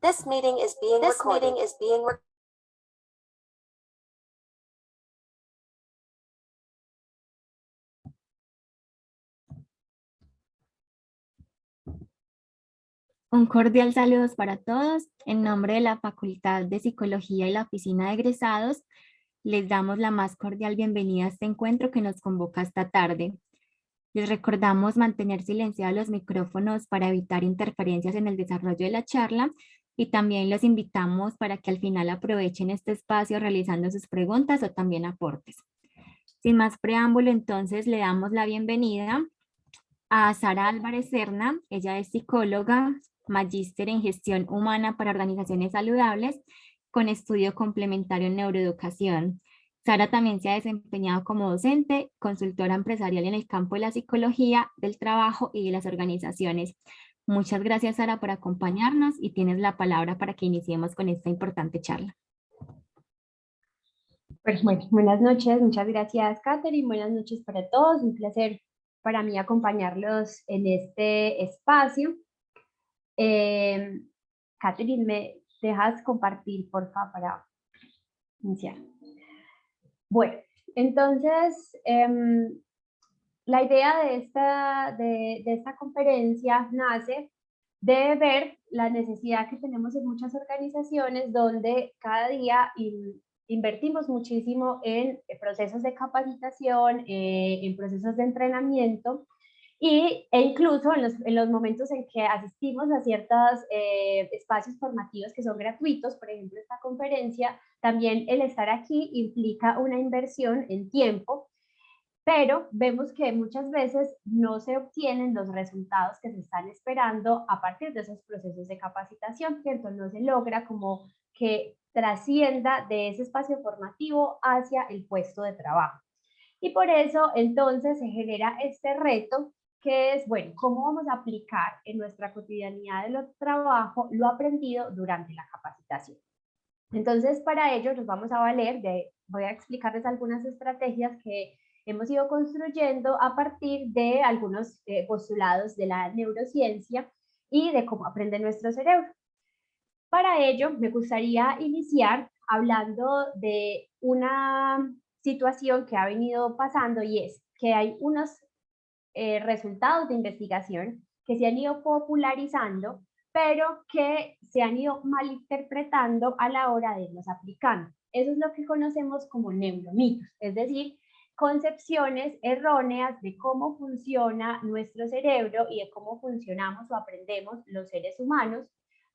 This meeting is being recorded. Un cordial saludos para todos. En nombre de la Facultad de Psicología y la Oficina de Egresados, les damos la más cordial bienvenida a este encuentro que nos convoca esta tarde. Les recordamos mantener silenciados los micrófonos para evitar interferencias en el desarrollo de la charla y también los invitamos para que al final aprovechen este espacio realizando sus preguntas o también aportes. Sin más preámbulo, entonces le damos la bienvenida a Sara Álvarez Serna. Ella es psicóloga, magíster en gestión humana para organizaciones saludables, con estudio complementario en neuroeducación. Sara también se ha desempeñado como docente, consultora empresarial en el campo de la psicología, del trabajo y de las organizaciones. Muchas gracias, Sara, por acompañarnos y tienes la palabra para que iniciemos con esta importante charla. Pues bueno, buenas noches, muchas gracias, Catherine, buenas noches para todos, un placer para mí acompañarlos en este espacio. Catherine, ¿me dejas compartir, por favor, para iniciar? Bueno, entonces, la idea de esta conferencia nace de ver la necesidad que tenemos en muchas organizaciones donde cada día invertimos muchísimo en procesos de capacitación, en procesos de entrenamiento e incluso en los momentos en que asistimos a ciertos espacios formativos que son gratuitos, por ejemplo esta conferencia, también el estar aquí implica una inversión en tiempo, pero vemos que muchas veces no se obtienen los resultados que se están esperando a partir de esos procesos de capacitación, que entonces no se logra como que trascienda de ese espacio formativo hacia el puesto de trabajo. Y por eso entonces se genera este reto que es, bueno, ¿cómo vamos a aplicar en nuestra cotidianidad de trabajo lo aprendido durante la capacitación? Entonces, para ello nos vamos a valer voy a explicarles algunas estrategias que hemos ido construyendo a partir de algunos postulados de la neurociencia y de cómo aprende nuestro cerebro. Para ello, me gustaría iniciar hablando de una situación que ha venido pasando y es que hay unos resultados de investigación que se han ido popularizando, pero que se han ido malinterpretando a la hora de irlos aplicando. Eso es lo que conocemos como neuromitos, es decir, concepciones erróneas de cómo funciona nuestro cerebro y de cómo funcionamos o aprendemos los seres humanos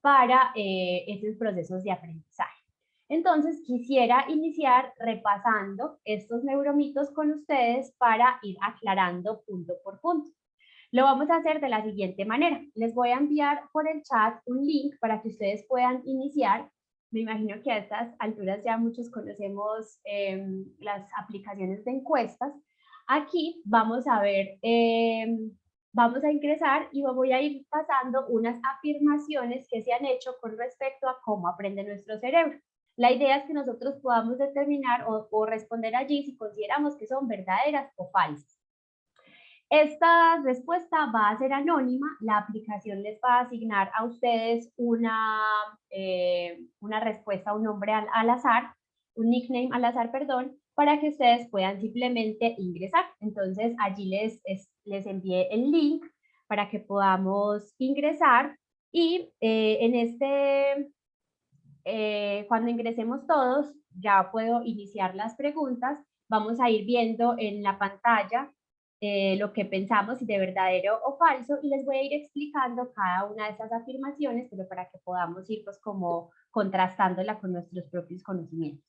para esos procesos de aprendizaje. Entonces, quisiera iniciar repasando estos neuromitos con ustedes para ir aclarando punto por punto. Lo vamos a hacer de la siguiente manera. Les voy a enviar por el chat un link para que ustedes puedan iniciar. Me imagino que a estas alturas ya muchos conocemos las aplicaciones de encuestas. Aquí vamos a ver, vamos a ingresar y voy a ir pasando unas afirmaciones que se han hecho con respecto a cómo aprende nuestro cerebro. La idea es que nosotros podamos determinar o responder allí si consideramos que son verdaderas o falsas. Esta respuesta va a ser anónima, la aplicación les va a asignar a ustedes una respuesta, un nombre al azar, un nickname al azar, perdón, para que ustedes puedan simplemente ingresar. Entonces allí les envié el link para que podamos ingresar y cuando ingresemos todos, ya puedo iniciar las preguntas. Vamos a ir viendo en la pantalla lo que pensamos, si de verdadero o falso, y les voy a ir explicando cada una de esas afirmaciones, pero para que podamos ir pues como contrastándola con nuestros propios conocimientos.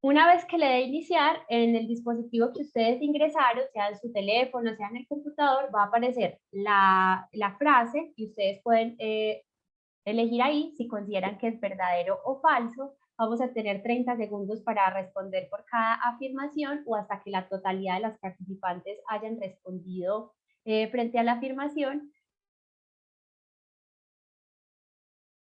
Una vez que le dé iniciar, en el dispositivo que ustedes ingresaron, sea en su teléfono, sea en el computador, va a aparecer la frase y ustedes pueden elegir ahí si consideran que es verdadero o falso. Vamos a tener 30 segundos para responder por cada afirmación o hasta que la totalidad de las participantes hayan respondido frente a la afirmación.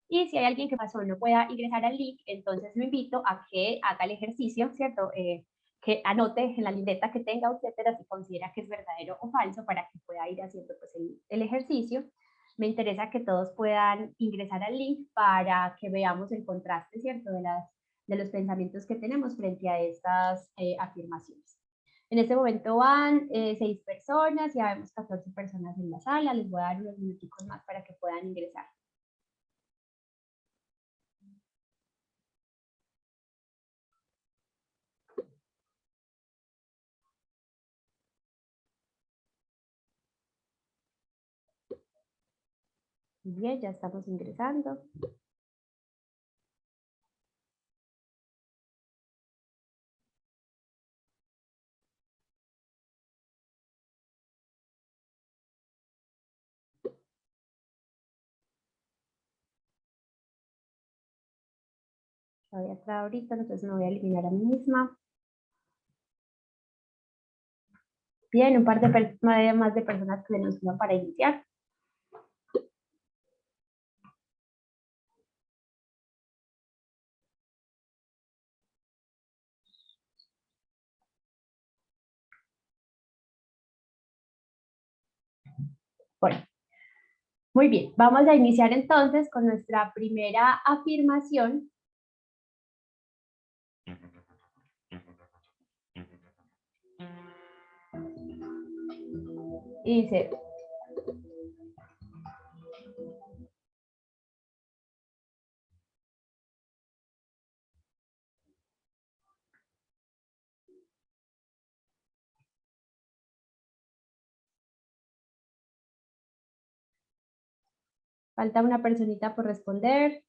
Y si hay alguien que pasó no pueda ingresar al link, entonces lo invito a que haga el ejercicio, ¿cierto? Que anote en la libreta que tenga, etcétera, si considera que es verdadero o falso para que pueda ir haciendo pues, el ejercicio. me interesa que todos puedan ingresar al link para que veamos el contraste, ¿cierto?, de los pensamientos que tenemos frente a estas afirmaciones. En este momento van 6 personas, ya vemos 14 personas en la sala, les voy a dar unos minuticos más para que puedan ingresar. Bien, ya estamos ingresando. Voy a entrar ahorita, entonces me voy a eliminar a mí misma. Bien, un par de más de personas que se nos unan para iniciar. Bueno, muy bien, vamos a iniciar entonces con nuestra primera afirmación. Y dice, falta una personita por responder.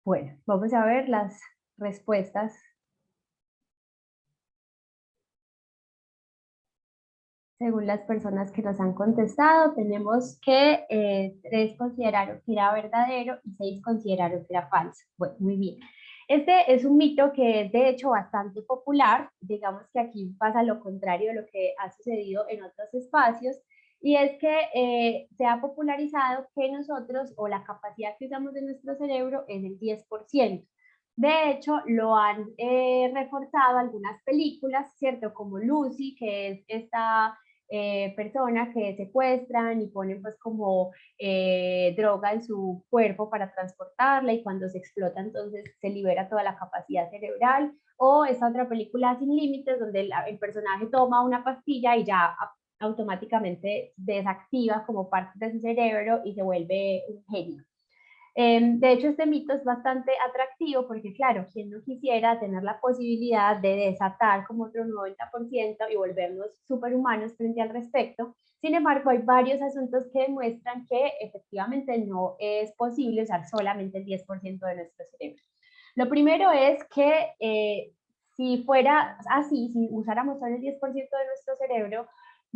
Bueno, vamos a ver las respuestas. Según las personas que nos han contestado, tenemos que 3 consideraron que era verdadero y 6 consideraron que era falso. Bueno, muy bien. Este es un mito que es de hecho bastante popular. Digamos que aquí pasa lo contrario de lo que ha sucedido en otros espacios. Y es que se ha popularizado que nosotros, o la capacidad que usamos de nuestro cerebro, es el 10%. De hecho, lo han reforzado algunas películas, ¿cierto? Como Lucy, que es esta persona que secuestran y ponen pues como droga en su cuerpo para transportarla, y cuando se explota entonces se libera toda la capacidad cerebral. O esa otra película Sin Límites, donde el personaje toma una pastilla y ya automáticamente desactiva como parte de su cerebro y se vuelve un genio. De hecho, este mito es bastante atractivo porque, claro, ¿quién no quisiera tener la posibilidad de desatar como otro 90% y volvernos superhumanos frente al respecto? Sin embargo, hay varios asuntos que demuestran que efectivamente no es posible usar solamente el 10% de nuestro cerebro. Lo primero es que si fuera así, si usáramos solo el 10% de nuestro cerebro,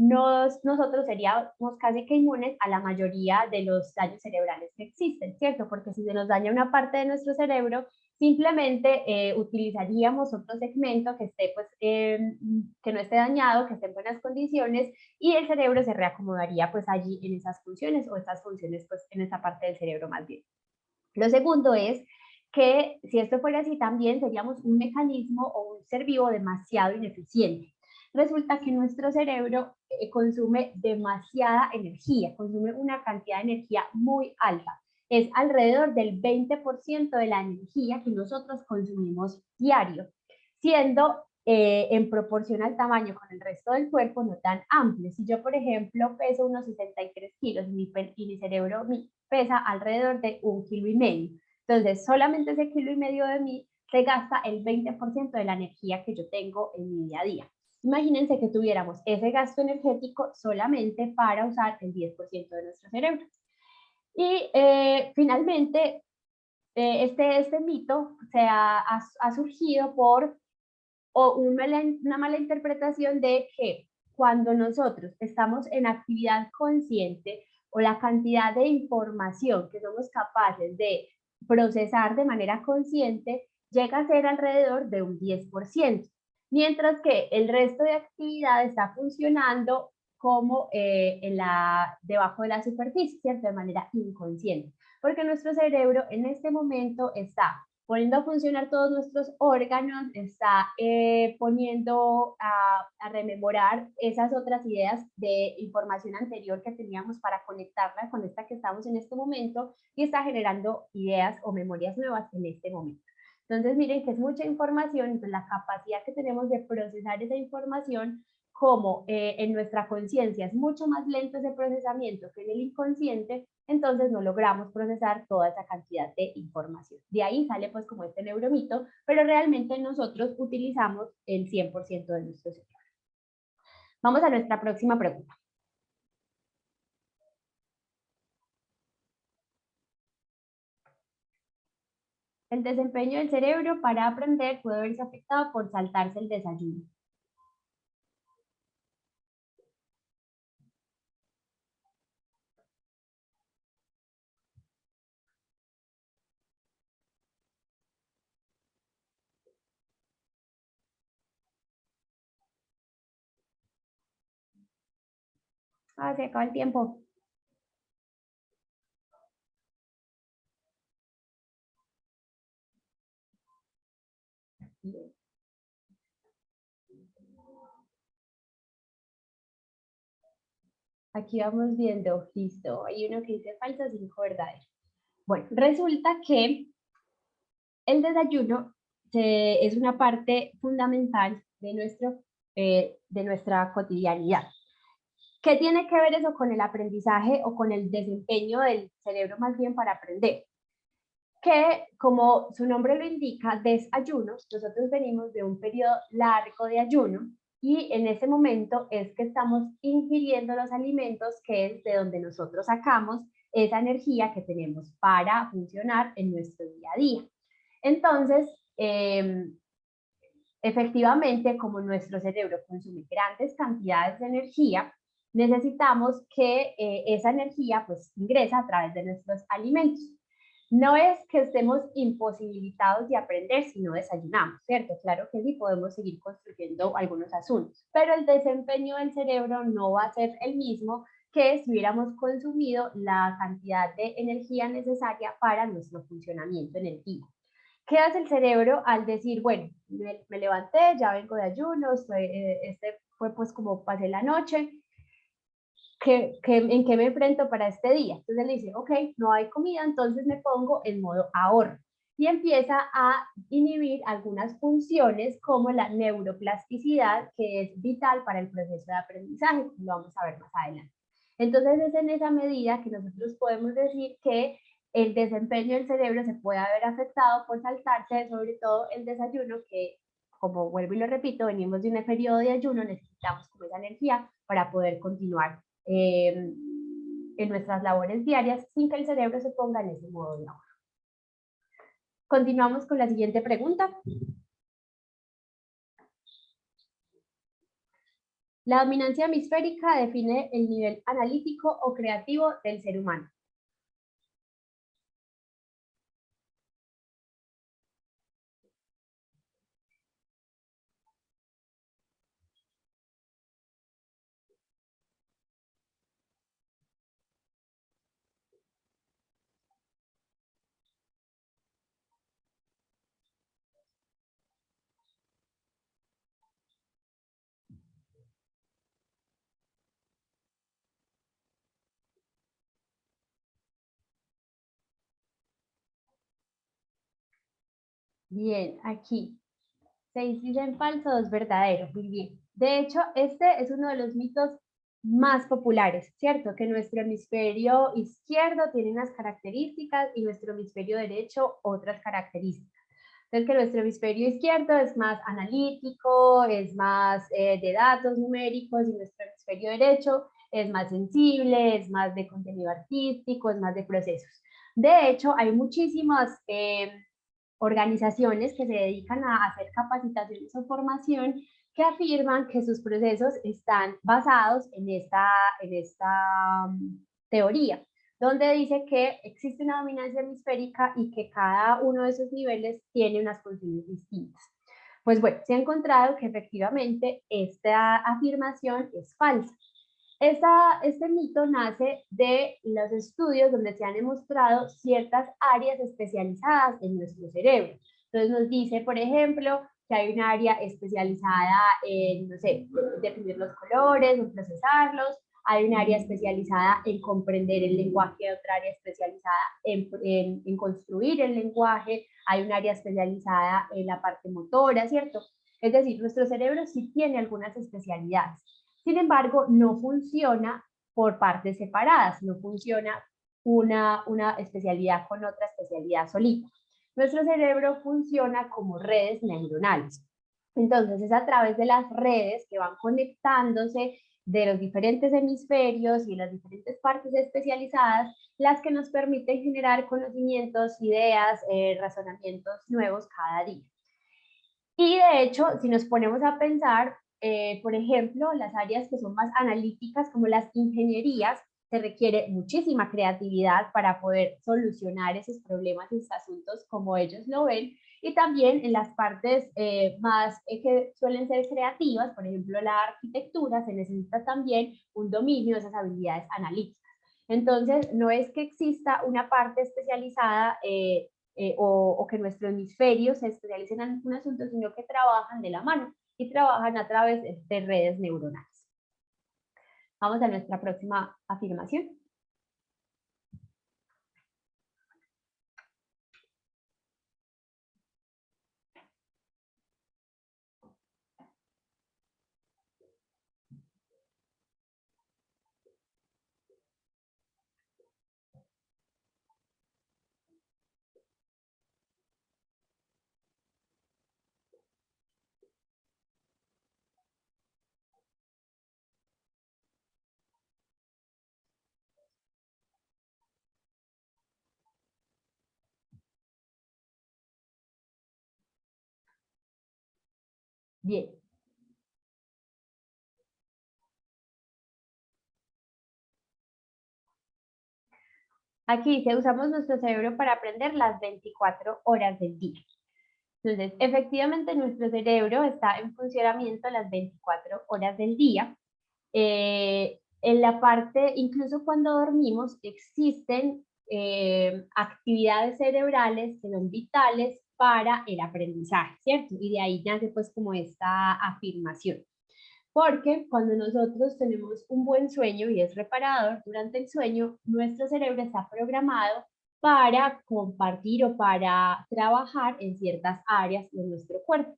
nosotros seríamos casi que inmunes a la mayoría de los daños cerebrales que existen, ¿cierto? Porque si se nos daña una parte de nuestro cerebro, simplemente utilizaríamos otro segmento que esté, pues, que no esté dañado, que esté en buenas condiciones, y el cerebro se reacomodaría pues allí en esas funciones, o estas funciones pues en esa parte del cerebro más bien. Lo segundo es que si esto fuera así, también seríamos un mecanismo o un ser vivo demasiado ineficiente. Resulta que nuestro cerebro consume demasiada energía, consume una cantidad de energía muy alta. Es alrededor del 20% de la energía que nosotros consumimos diario, siendo en proporción al tamaño con el resto del cuerpo no tan amplio. Si yo, por ejemplo, peso unos 63 kilos y mi cerebro pesa alrededor de 1,5 kilos, entonces solamente ese 1,5 kilos de mí se gasta el 20% de la energía que yo tengo en mi día a día. Imagínense que tuviéramos ese gasto energético solamente para usar el 10% de nuestro cerebro. Y finalmente, este mito ha surgido por una mala interpretación de que cuando nosotros estamos en actividad consciente, o la cantidad de información que somos capaces de procesar de manera consciente llega a ser alrededor de un 10%, mientras que el resto de actividad está funcionando como debajo de la superficie, ¿cierto? De manera inconsciente, porque nuestro cerebro en este momento está poniendo a funcionar todos nuestros órganos, está poniendo a rememorar esas otras ideas de información anterior que teníamos para conectarla con esta que estamos en este momento y está generando ideas o memorias nuevas en este momento. Entonces miren que es mucha información, entonces la capacidad que tenemos de procesar esa información como en nuestra conciencia es mucho más lento ese procesamiento que en el inconsciente, entonces no logramos procesar toda esa cantidad de información. De ahí sale pues como este neuromito, pero realmente nosotros utilizamos el 100% de nuestro cerebro. Vamos a nuestra próxima pregunta. El desempeño del cerebro para aprender puede verse afectado por saltarse el desayuno. Ah, se acaba el tiempo. Aquí vamos viendo, listo, hay uno que dice falso, 5 verdadero. Bueno, resulta que el desayuno es una parte fundamental de nuestra cotidianidad. ¿Qué tiene que ver eso con el aprendizaje o con el desempeño del cerebro más bien para aprender? Que, como su nombre lo indica, desayuno, nosotros venimos de un periodo largo de ayuno y en ese momento es que estamos ingiriendo los alimentos, que es de donde nosotros sacamos esa energía que tenemos para funcionar en nuestro día a día. Entonces, efectivamente, como nuestro cerebro consume grandes cantidades de energía, necesitamos que esa energía pues ingresa a través de nuestros alimentos. No es que estemos imposibilitados de aprender si no desayunamos, ¿cierto? Claro que sí, podemos seguir construyendo algunos asuntos, pero el desempeño del cerebro no va a ser el mismo que si hubiéramos consumido la cantidad de energía necesaria para nuestro funcionamiento en el día. ¿Qué hace el cerebro al decir, bueno, me levanté, ya vengo de ayuno, este fue pues como pasé la noche, ¿en qué me enfrento para este día? Entonces le dice, ok, no hay comida, entonces me pongo en modo ahorro. Y empieza a inhibir algunas funciones como la neuroplasticidad, que es vital para el proceso de aprendizaje, lo vamos a ver más adelante. Entonces es en esa medida que nosotros podemos decir que el desempeño del cerebro se puede haber afectado por saltarse, sobre todo el desayuno, que como vuelvo y lo repito, venimos de un periodo de ayuno, necesitamos como esa energía para poder continuar en nuestras labores diarias sin que el cerebro se ponga en ese modo de ahorro. Continuamos con la siguiente pregunta. La dominancia hemisférica define el nivel analítico o creativo del ser humano. Bien, aquí 6 dicen falso, 2 verdadero. Muy bien. De hecho, este es uno de los mitos más populares, ¿cierto? Que nuestro hemisferio izquierdo tiene unas características y nuestro hemisferio derecho otras características. Entonces, que nuestro hemisferio izquierdo es más analítico, es más de datos numéricos, y nuestro hemisferio derecho es más sensible, es más de contenido artístico, es más de procesos. De hecho, hay muchísimas organizaciones que se dedican a hacer capacitaciones o formación que afirman que sus procesos están basados en esta teoría, donde dice que existe una dominancia hemisférica y que cada uno de esos niveles tiene unas funciones distintas. Pues bueno, se ha encontrado que efectivamente esta afirmación es falsa. Este mito nace de los estudios donde se han demostrado ciertas áreas especializadas en nuestro cerebro. Entonces nos dice, por ejemplo, que hay un área especializada en, no sé, definir los colores, en procesarlos, hay un área especializada en comprender el lenguaje, otra área especializada en construir el lenguaje, hay un área especializada en la parte motora, ¿cierto? Es decir, nuestro cerebro sí tiene algunas especialidades. Sin embargo, no funciona por partes separadas, no funciona una especialidad con otra especialidad solita. Nuestro cerebro funciona como redes neuronales. Entonces, es a través de las redes que van conectándose de los diferentes hemisferios y las diferentes partes especializadas las que nos permiten generar conocimientos, ideas, razonamientos nuevos cada día. Y de hecho, si nos ponemos a pensar, por ejemplo, las áreas que son más analíticas, como las ingenierías, se requiere muchísima creatividad para poder solucionar esos problemas y esos asuntos como ellos lo ven. Y también en las partes más que suelen ser creativas, por ejemplo, la arquitectura, se necesita también un dominio de esas habilidades analíticas. Entonces, no es que exista una parte especializada o que nuestro hemisferio se especialice en un asunto, sino que trabajan de la mano y trabajan a través de redes neuronales. Vamos a nuestra próxima afirmación. Bien. Aquí dice, usamos nuestro cerebro para aprender las 24 horas del día. Entonces, efectivamente, nuestro cerebro está en funcionamiento las 24 horas del día. En la parte, incluso cuando dormimos, existen actividades cerebrales que son vitales para el aprendizaje, ¿cierto? Y de ahí nace pues como esta afirmación. Porque cuando nosotros tenemos un buen sueño y es reparador, durante el sueño nuestro cerebro está programado para compartir o para trabajar en ciertas áreas de nuestro cuerpo.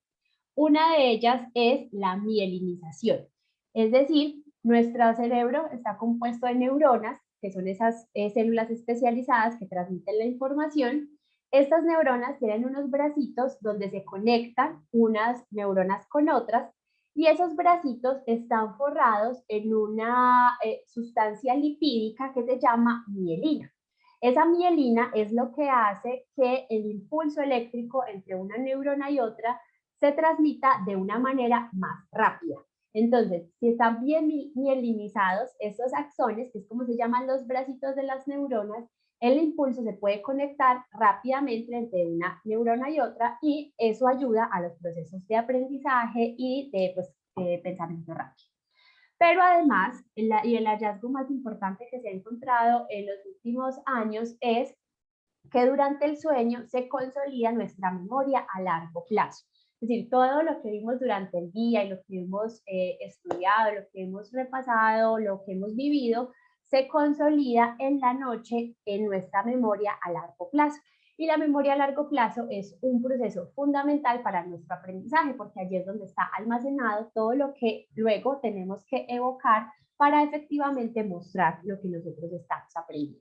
Una de ellas es la mielinización, es decir, nuestro cerebro está compuesto de neuronas, que son esas células especializadas que transmiten la información. Estas neuronas tienen unos bracitos donde se conectan unas neuronas con otras y esos bracitos están forrados en una sustancia lipídica que se llama mielina. Esa mielina es lo que hace que el impulso eléctrico entre una neurona y otra se transmita de una manera más rápida. Entonces, si están bien mielinizados, estos axones, que es como se llaman los bracitos de las neuronas, el impulso se puede conectar rápidamente entre una neurona y otra y eso ayuda a los procesos de aprendizaje y de pensamiento rápido. Pero además, y el hallazgo más importante que se ha encontrado en los últimos años es que durante el sueño se consolida nuestra memoria a largo plazo. Es decir, todo lo que vimos durante el día y lo que hemos estudiado, lo que hemos repasado, lo que hemos vivido, se consolida en la noche en nuestra memoria a largo plazo. Y la memoria a largo plazo es un proceso fundamental para nuestro aprendizaje, porque allí es donde está almacenado todo lo que luego tenemos que evocar para efectivamente mostrar lo que nosotros estamos aprendiendo.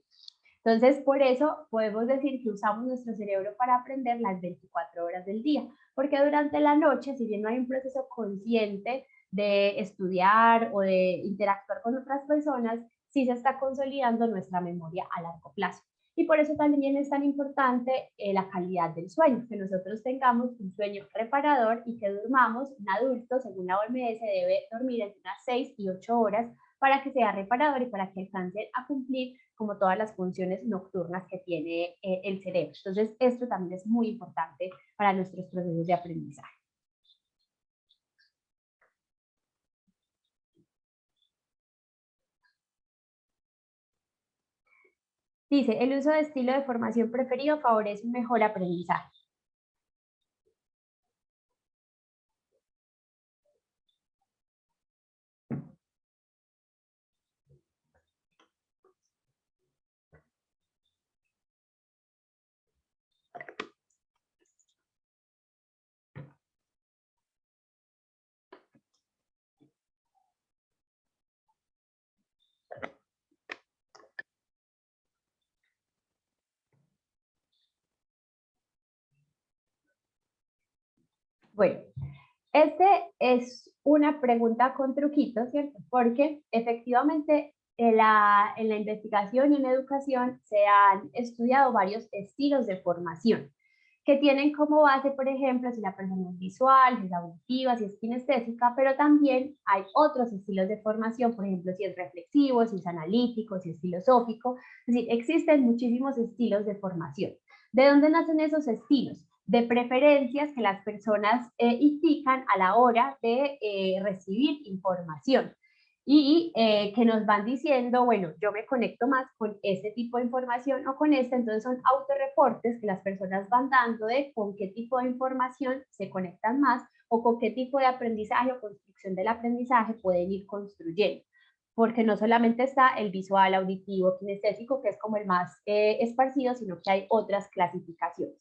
Entonces, por eso podemos decir que usamos nuestro cerebro para aprender las 24 horas del día, porque durante la noche, si bien no hay un proceso consciente de estudiar o de interactuar con otras personas, sí se está consolidando nuestra memoria a largo plazo. Y por eso también es tan importante la calidad del sueño, que nosotros tengamos un sueño reparador y que durmamos. Un adulto, según la OMS, debe dormir entre unas 6 y 8 horas para que sea reparador y para que alcance a cumplir como todas las funciones nocturnas que tiene el cerebro. Entonces, esto también es muy importante para nuestros procesos de aprendizaje. Dice, el uso de estilo de formación preferido favorece un mejor aprendizaje. Bueno, este es una pregunta con truquito, ¿cierto? Porque efectivamente en la investigación y en educación se han estudiado varios estilos de formación que tienen como base, por ejemplo, si la persona es visual, si es auditiva, si es kinestésica, pero también hay otros estilos de formación, por ejemplo, si es reflexivo, si es analítico, si es filosófico. Es decir, existen muchísimos estilos de formación. ¿De dónde nacen esos estilos? De preferencias que las personas indican a la hora de recibir información y que nos van diciendo, bueno, yo me conecto más con este tipo de información o con esta, entonces son autorreportes que las personas van dando de con qué tipo de información se conectan más o con qué tipo de aprendizaje o construcción del aprendizaje pueden ir construyendo. Porque no solamente está el visual, auditivo, kinestésico, que es como el más esparcido, sino que hay otras clasificaciones.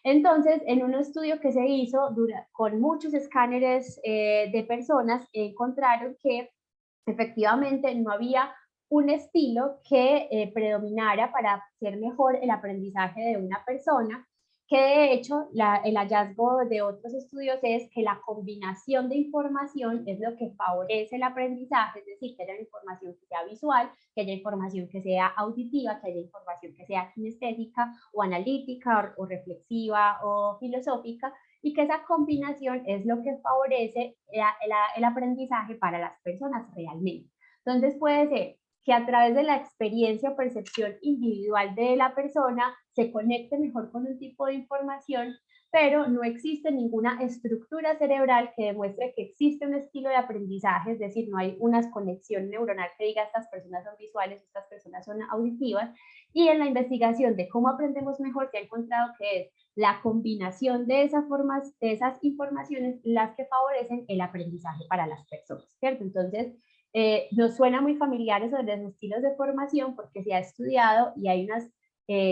Entonces, en un estudio que se hizo con muchos escáneres de personas, encontraron que efectivamente no había un estilo que predominara para hacer mejor el aprendizaje de una persona, que de hecho el hallazgo de otros estudios es que la combinación de información es lo que favorece el aprendizaje, es decir, que haya información que sea visual, que haya información que sea auditiva, que haya información que sea kinestésica o analítica o reflexiva o filosófica, y que esa combinación es lo que favorece el aprendizaje para las personas realmente. Entonces puede ser que a través de la experiencia o percepción individual de la persona se conecte mejor con un tipo de información, pero no existe ninguna estructura cerebral que demuestre que existe un estilo de aprendizaje, es decir, no hay una conexión neuronal que diga estas personas son visuales, estas personas son auditivas, y en la investigación de cómo aprendemos mejor se ha encontrado que es la combinación de esas informaciones las que favorecen el aprendizaje para las personas, ¿cierto? Entonces, nos suena muy familiares sobre los estilos de formación porque se ha estudiado y hay unas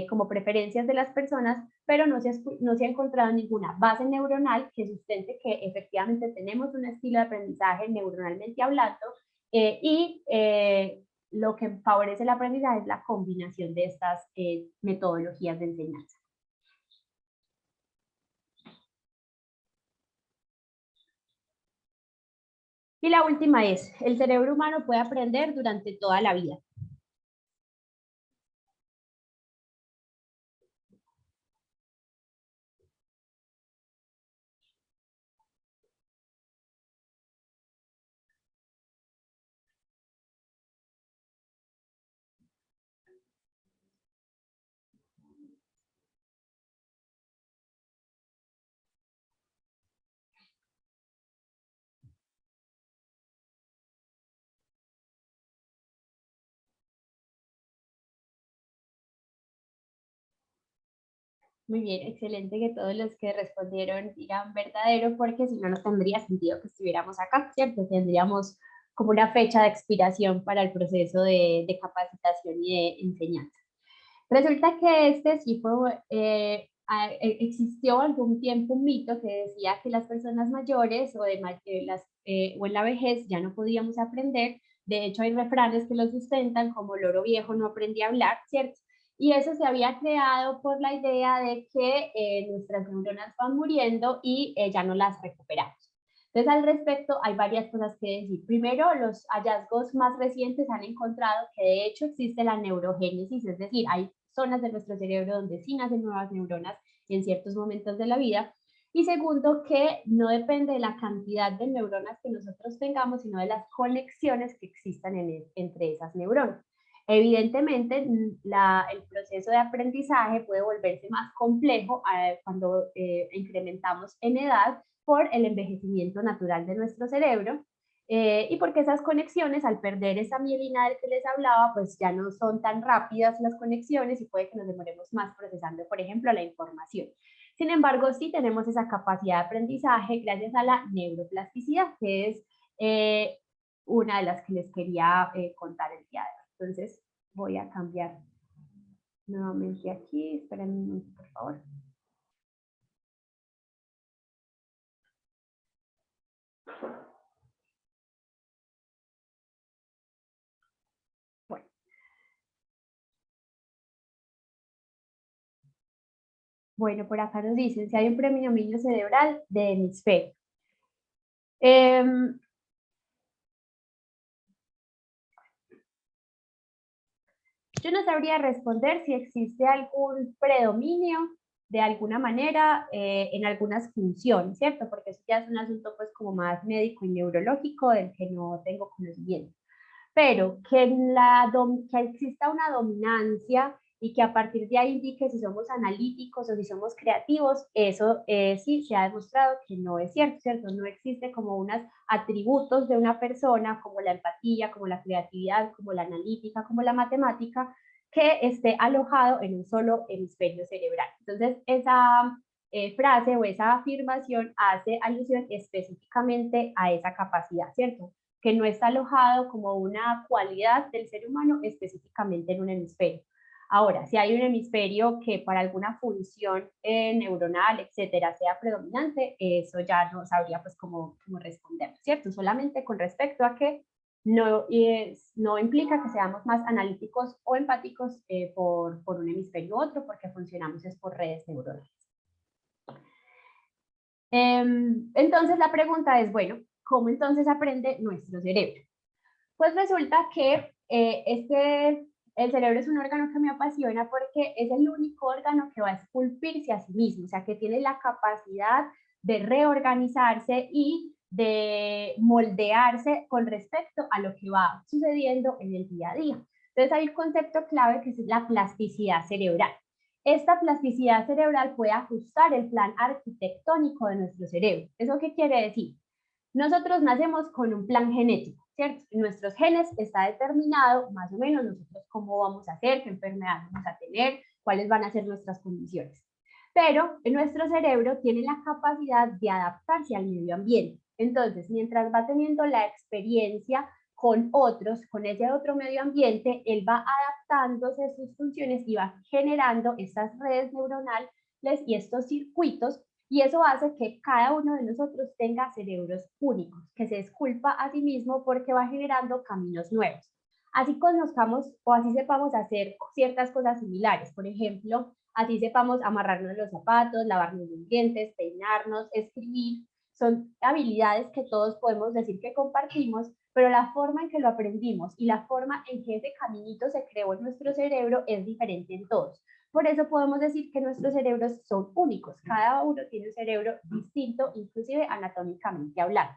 como preferencias de las personas, pero no se ha encontrado ninguna base neuronal que sustente que efectivamente tenemos un estilo de aprendizaje neuronalmente hablando y lo que favorece el aprendizaje es la combinación de estas metodologías de enseñanza. Y la última es, el cerebro humano puede aprender durante toda la vida. Muy bien, excelente que todos los que respondieron digan verdadero, porque si no, no tendría sentido que estuviéramos acá, ¿cierto? Tendríamos como una fecha de expiración para el proceso de capacitación y de enseñanza. Resulta que este sí fue, existió algún tiempo un mito que decía que las personas mayores o en la vejez ya no podíamos aprender. De hecho, hay refranes que lo sustentan, como loro viejo no aprendí a hablar, ¿cierto? Y eso se había creado por la idea de que nuestras neuronas van muriendo y ya no las recuperamos. Entonces, al respecto, hay varias cosas que decir. Primero, los hallazgos más recientes han encontrado que de hecho existe la neurogénesis, es decir, hay zonas de nuestro cerebro donde sí nacen nuevas neuronas en ciertos momentos de la vida. Y segundo, que no depende de la cantidad de neuronas que nosotros tengamos, sino de las conexiones que existan entre esas neuronas. Evidentemente, el proceso de aprendizaje puede volverse más complejo cuando incrementamos en edad por el envejecimiento natural de nuestro cerebro. y porque esas conexiones, al perder esa mielina del que les hablaba, pues ya no son tan rápidas las conexiones y puede que nos demoremos más procesando, por ejemplo, la información. Sin embargo, sí tenemos esa capacidad de aprendizaje gracias a la neuroplasticidad, que es una de las que les quería contar el día de hoy. Entonces, voy a cambiar nuevamente aquí. Esperen un minuto, por favor. Bueno, por acá nos dicen si hay un predominio cerebral de hemisferio. Yo no sabría responder si existe algún predominio de alguna manera en algunas funciones, ¿cierto? Porque eso ya es un asunto pues como más médico y neurológico del que no tengo conocimiento. Pero que exista una dominancia y que a partir de ahí indique si somos analíticos o si somos creativos, eso sí se ha demostrado que no es cierto, ¿cierto? No existe como unos atributos de una persona como la empatía, como la creatividad, como la analítica, como la matemática, que esté alojado en un solo hemisferio cerebral. Entonces, esa frase o esa afirmación hace alusión específicamente a esa capacidad, ¿cierto? Que no está alojado como una cualidad del ser humano específicamente en un hemisferio. Ahora, si hay un hemisferio que para alguna función neuronal, etcétera, sea predominante, eso ya no sabría pues cómo responder, ¿cierto? Solamente con respecto a que no implica que seamos más analíticos o empáticos por un hemisferio u otro, porque funcionamos es por redes neuronales. Entonces la pregunta es, bueno, ¿cómo entonces aprende nuestro cerebro? Pues resulta que el cerebro es un órgano que me apasiona porque es el único órgano que va a esculpirse a sí mismo, o sea, que tiene la capacidad de reorganizarse y de moldearse con respecto a lo que va sucediendo en el día a día. Entonces hay un concepto clave que es la plasticidad cerebral. Esta plasticidad cerebral puede ajustar el plan arquitectónico de nuestro cerebro. ¿Eso qué quiere decir? Nosotros nacemos con un plan genético, ¿cierto? En nuestros genes está determinado más o menos nosotros cómo vamos a hacer, qué enfermedad vamos a tener, cuáles van a ser nuestras condiciones. Pero en nuestro cerebro tiene la capacidad de adaptarse al medio ambiente. Entonces, mientras va teniendo la experiencia con otros, con ese otro medio ambiente, él va adaptándose a sus funciones y va generando estas redes neuronales y estos circuitos, y eso hace que cada uno de nosotros tenga cerebros únicos, que se esculpa a sí mismo porque va generando caminos nuevos. Así conozcamos o así sepamos hacer ciertas cosas similares. Por ejemplo, así sepamos amarrarnos los zapatos, lavarnos los dientes, peinarnos, escribir. Son habilidades que todos podemos decir que compartimos, pero la forma en que lo aprendimos y la forma en que ese caminito se creó en nuestro cerebro es diferente en todos. Por eso podemos decir que nuestros cerebros son únicos. Cada uno tiene un cerebro distinto, inclusive anatómicamente hablando.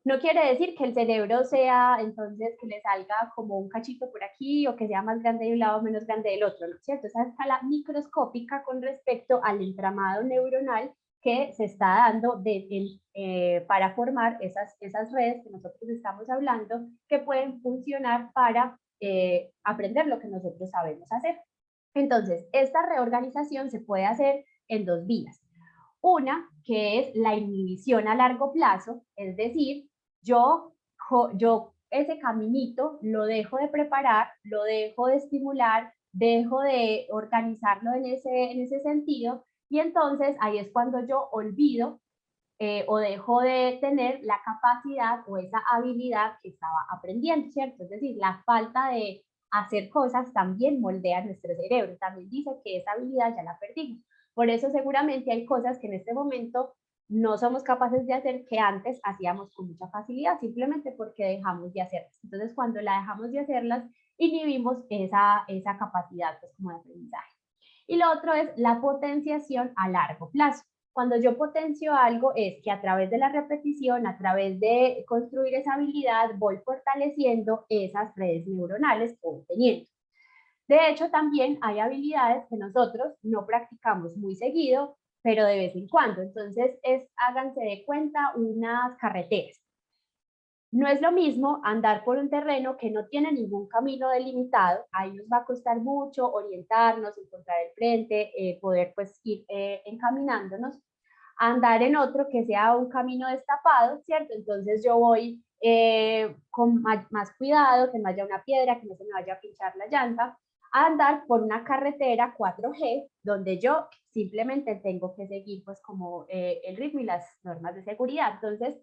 No quiere decir que el cerebro sea, entonces, que le salga como un cachito por aquí o que sea más grande de un lado o menos grande del otro, ¿no es cierto? Esa escala microscópica con respecto al entramado neuronal que se está dando para formar esas redes que nosotros estamos hablando, que pueden funcionar para aprender lo que nosotros sabemos hacer. Entonces, esta reorganización se puede hacer en dos vías. Una, que es la inhibición a largo plazo, es decir, yo ese caminito lo dejo de preparar, lo dejo de estimular, dejo de organizarlo en ese sentido, y entonces ahí es cuando yo olvido o dejo de tener la capacidad o esa habilidad que estaba aprendiendo, ¿cierto? Es decir, la falta de hacer cosas también moldea nuestro cerebro, también dice que esa habilidad ya la perdimos. Por eso seguramente hay cosas que en este momento no somos capaces de hacer que antes hacíamos con mucha facilidad, simplemente porque dejamos de hacerlas. Entonces, cuando la dejamos de hacerlas, inhibimos esa capacidad pues, como de aprendizaje. Y lo otro es la potenciación a largo plazo. Cuando yo potencio algo es que a través de la repetición, a través de construir esa habilidad, voy fortaleciendo esas redes neuronales o teniendo. De hecho, también hay habilidades que nosotros no practicamos muy seguido, pero de vez en cuando. Entonces, háganse de cuenta unas carreteras. No es lo mismo andar por un terreno que no tiene ningún camino delimitado, ahí nos va a costar mucho orientarnos, encontrar el frente, poder pues ir encaminándonos, andar en otro que sea un camino destapado, ¿cierto? Entonces yo voy con más cuidado, que no haya una piedra, que no se me vaya a pinchar la llanta, a andar por una carretera 4G, donde yo simplemente tengo que seguir pues como el ritmo y las normas de seguridad. Entonces,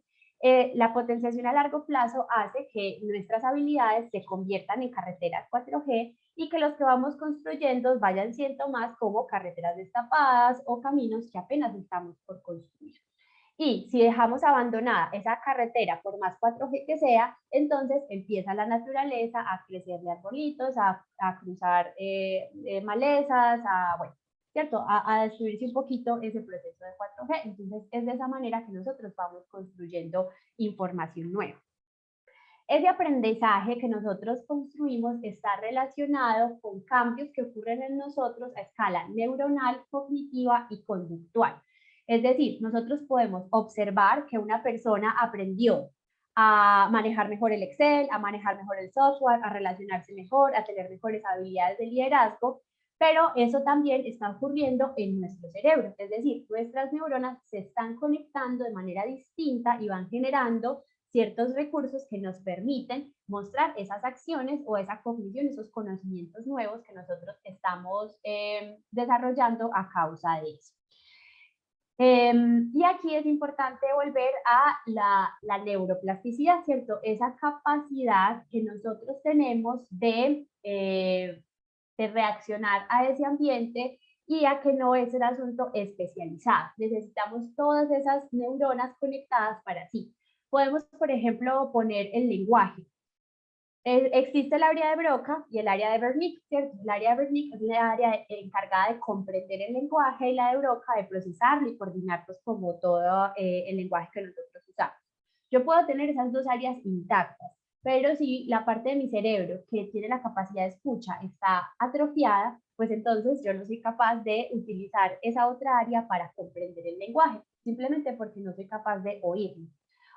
la potenciación a largo plazo hace que nuestras habilidades se conviertan en carreteras 4G y que los que vamos construyendo vayan siendo más como carreteras destapadas o caminos que apenas estamos por construir. Y si dejamos abandonada esa carretera, por más 4G que sea, entonces empieza la naturaleza a crecer de arbolitos, a cruzar malezas, bueno, ¿cierto? A destruirse un poquito ese proceso de 4G. Entonces es de esa manera que nosotros vamos construyendo información nueva. Ese aprendizaje que nosotros construimos está relacionado con cambios que ocurren en nosotros a escala neuronal, cognitiva y conductual. Es decir, nosotros podemos observar que una persona aprendió a manejar mejor el Excel, a manejar mejor el software, a relacionarse mejor, a tener mejores habilidades de liderazgo, pero eso también está ocurriendo en nuestro cerebro. Es decir, nuestras neuronas se están conectando de manera distinta y van generando ciertos recursos que nos permiten mostrar esas acciones o esa cognición, esos conocimientos nuevos que nosotros estamos desarrollando a causa de eso. Y aquí es importante volver a la neuroplasticidad, ¿cierto? Esa capacidad que nosotros tenemos de reaccionar a ese ambiente y a que no es el asunto especializado. Necesitamos todas esas neuronas conectadas para sí. Podemos, por ejemplo, poner el lenguaje. Existe el área de Broca y el área de Wernicke, ¿cierto? El área de Wernicke es la área encargada de comprender el lenguaje y la de Broca de procesarlo y coordinar pues como todo el lenguaje que nosotros usamos. Yo puedo tener esas dos áreas intactas, pero si la parte de mi cerebro que tiene la capacidad de escucha está atrofiada, pues entonces yo no soy capaz de utilizar esa otra área para comprender el lenguaje, simplemente porque no soy capaz de oírlo.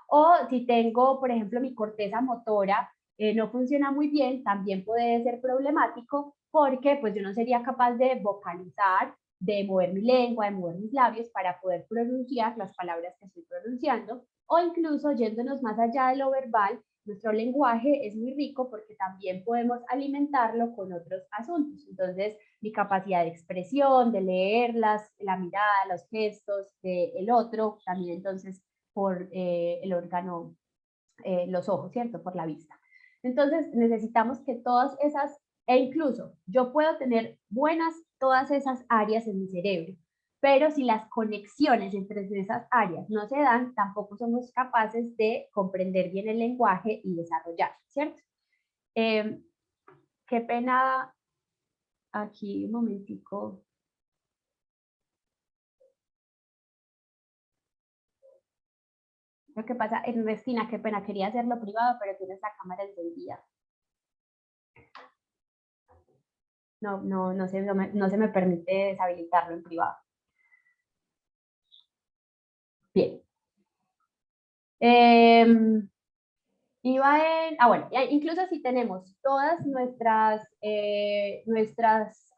O si tengo, por ejemplo, mi corteza motora no funciona muy bien, también puede ser problemático porque pues yo no sería capaz de vocalizar, de mover mi lengua, de mover mis labios para poder pronunciar las palabras que estoy pronunciando, o incluso yéndonos más allá de lo verbal, nuestro lenguaje es muy rico porque también podemos alimentarlo con otros asuntos. Entonces, mi capacidad de expresión, de leerlas, la mirada, los gestos del otro, también entonces por el órgano, los ojos, ¿cierto? Por la vista. Entonces necesitamos que todas esas, e incluso yo puedo tener buenas todas esas áreas en mi cerebro, pero si las conexiones entre esas áreas no se dan, tampoco somos capaces de comprender bien el lenguaje y desarrollar, ¿cierto? Qué pena, aquí un momentico. Lo que pasa, Ernestina, qué pena, quería hacerlo privado, pero tienes la cámara encendida. No se me permite deshabilitarlo en privado. Bien. Bueno, incluso si tenemos todas nuestras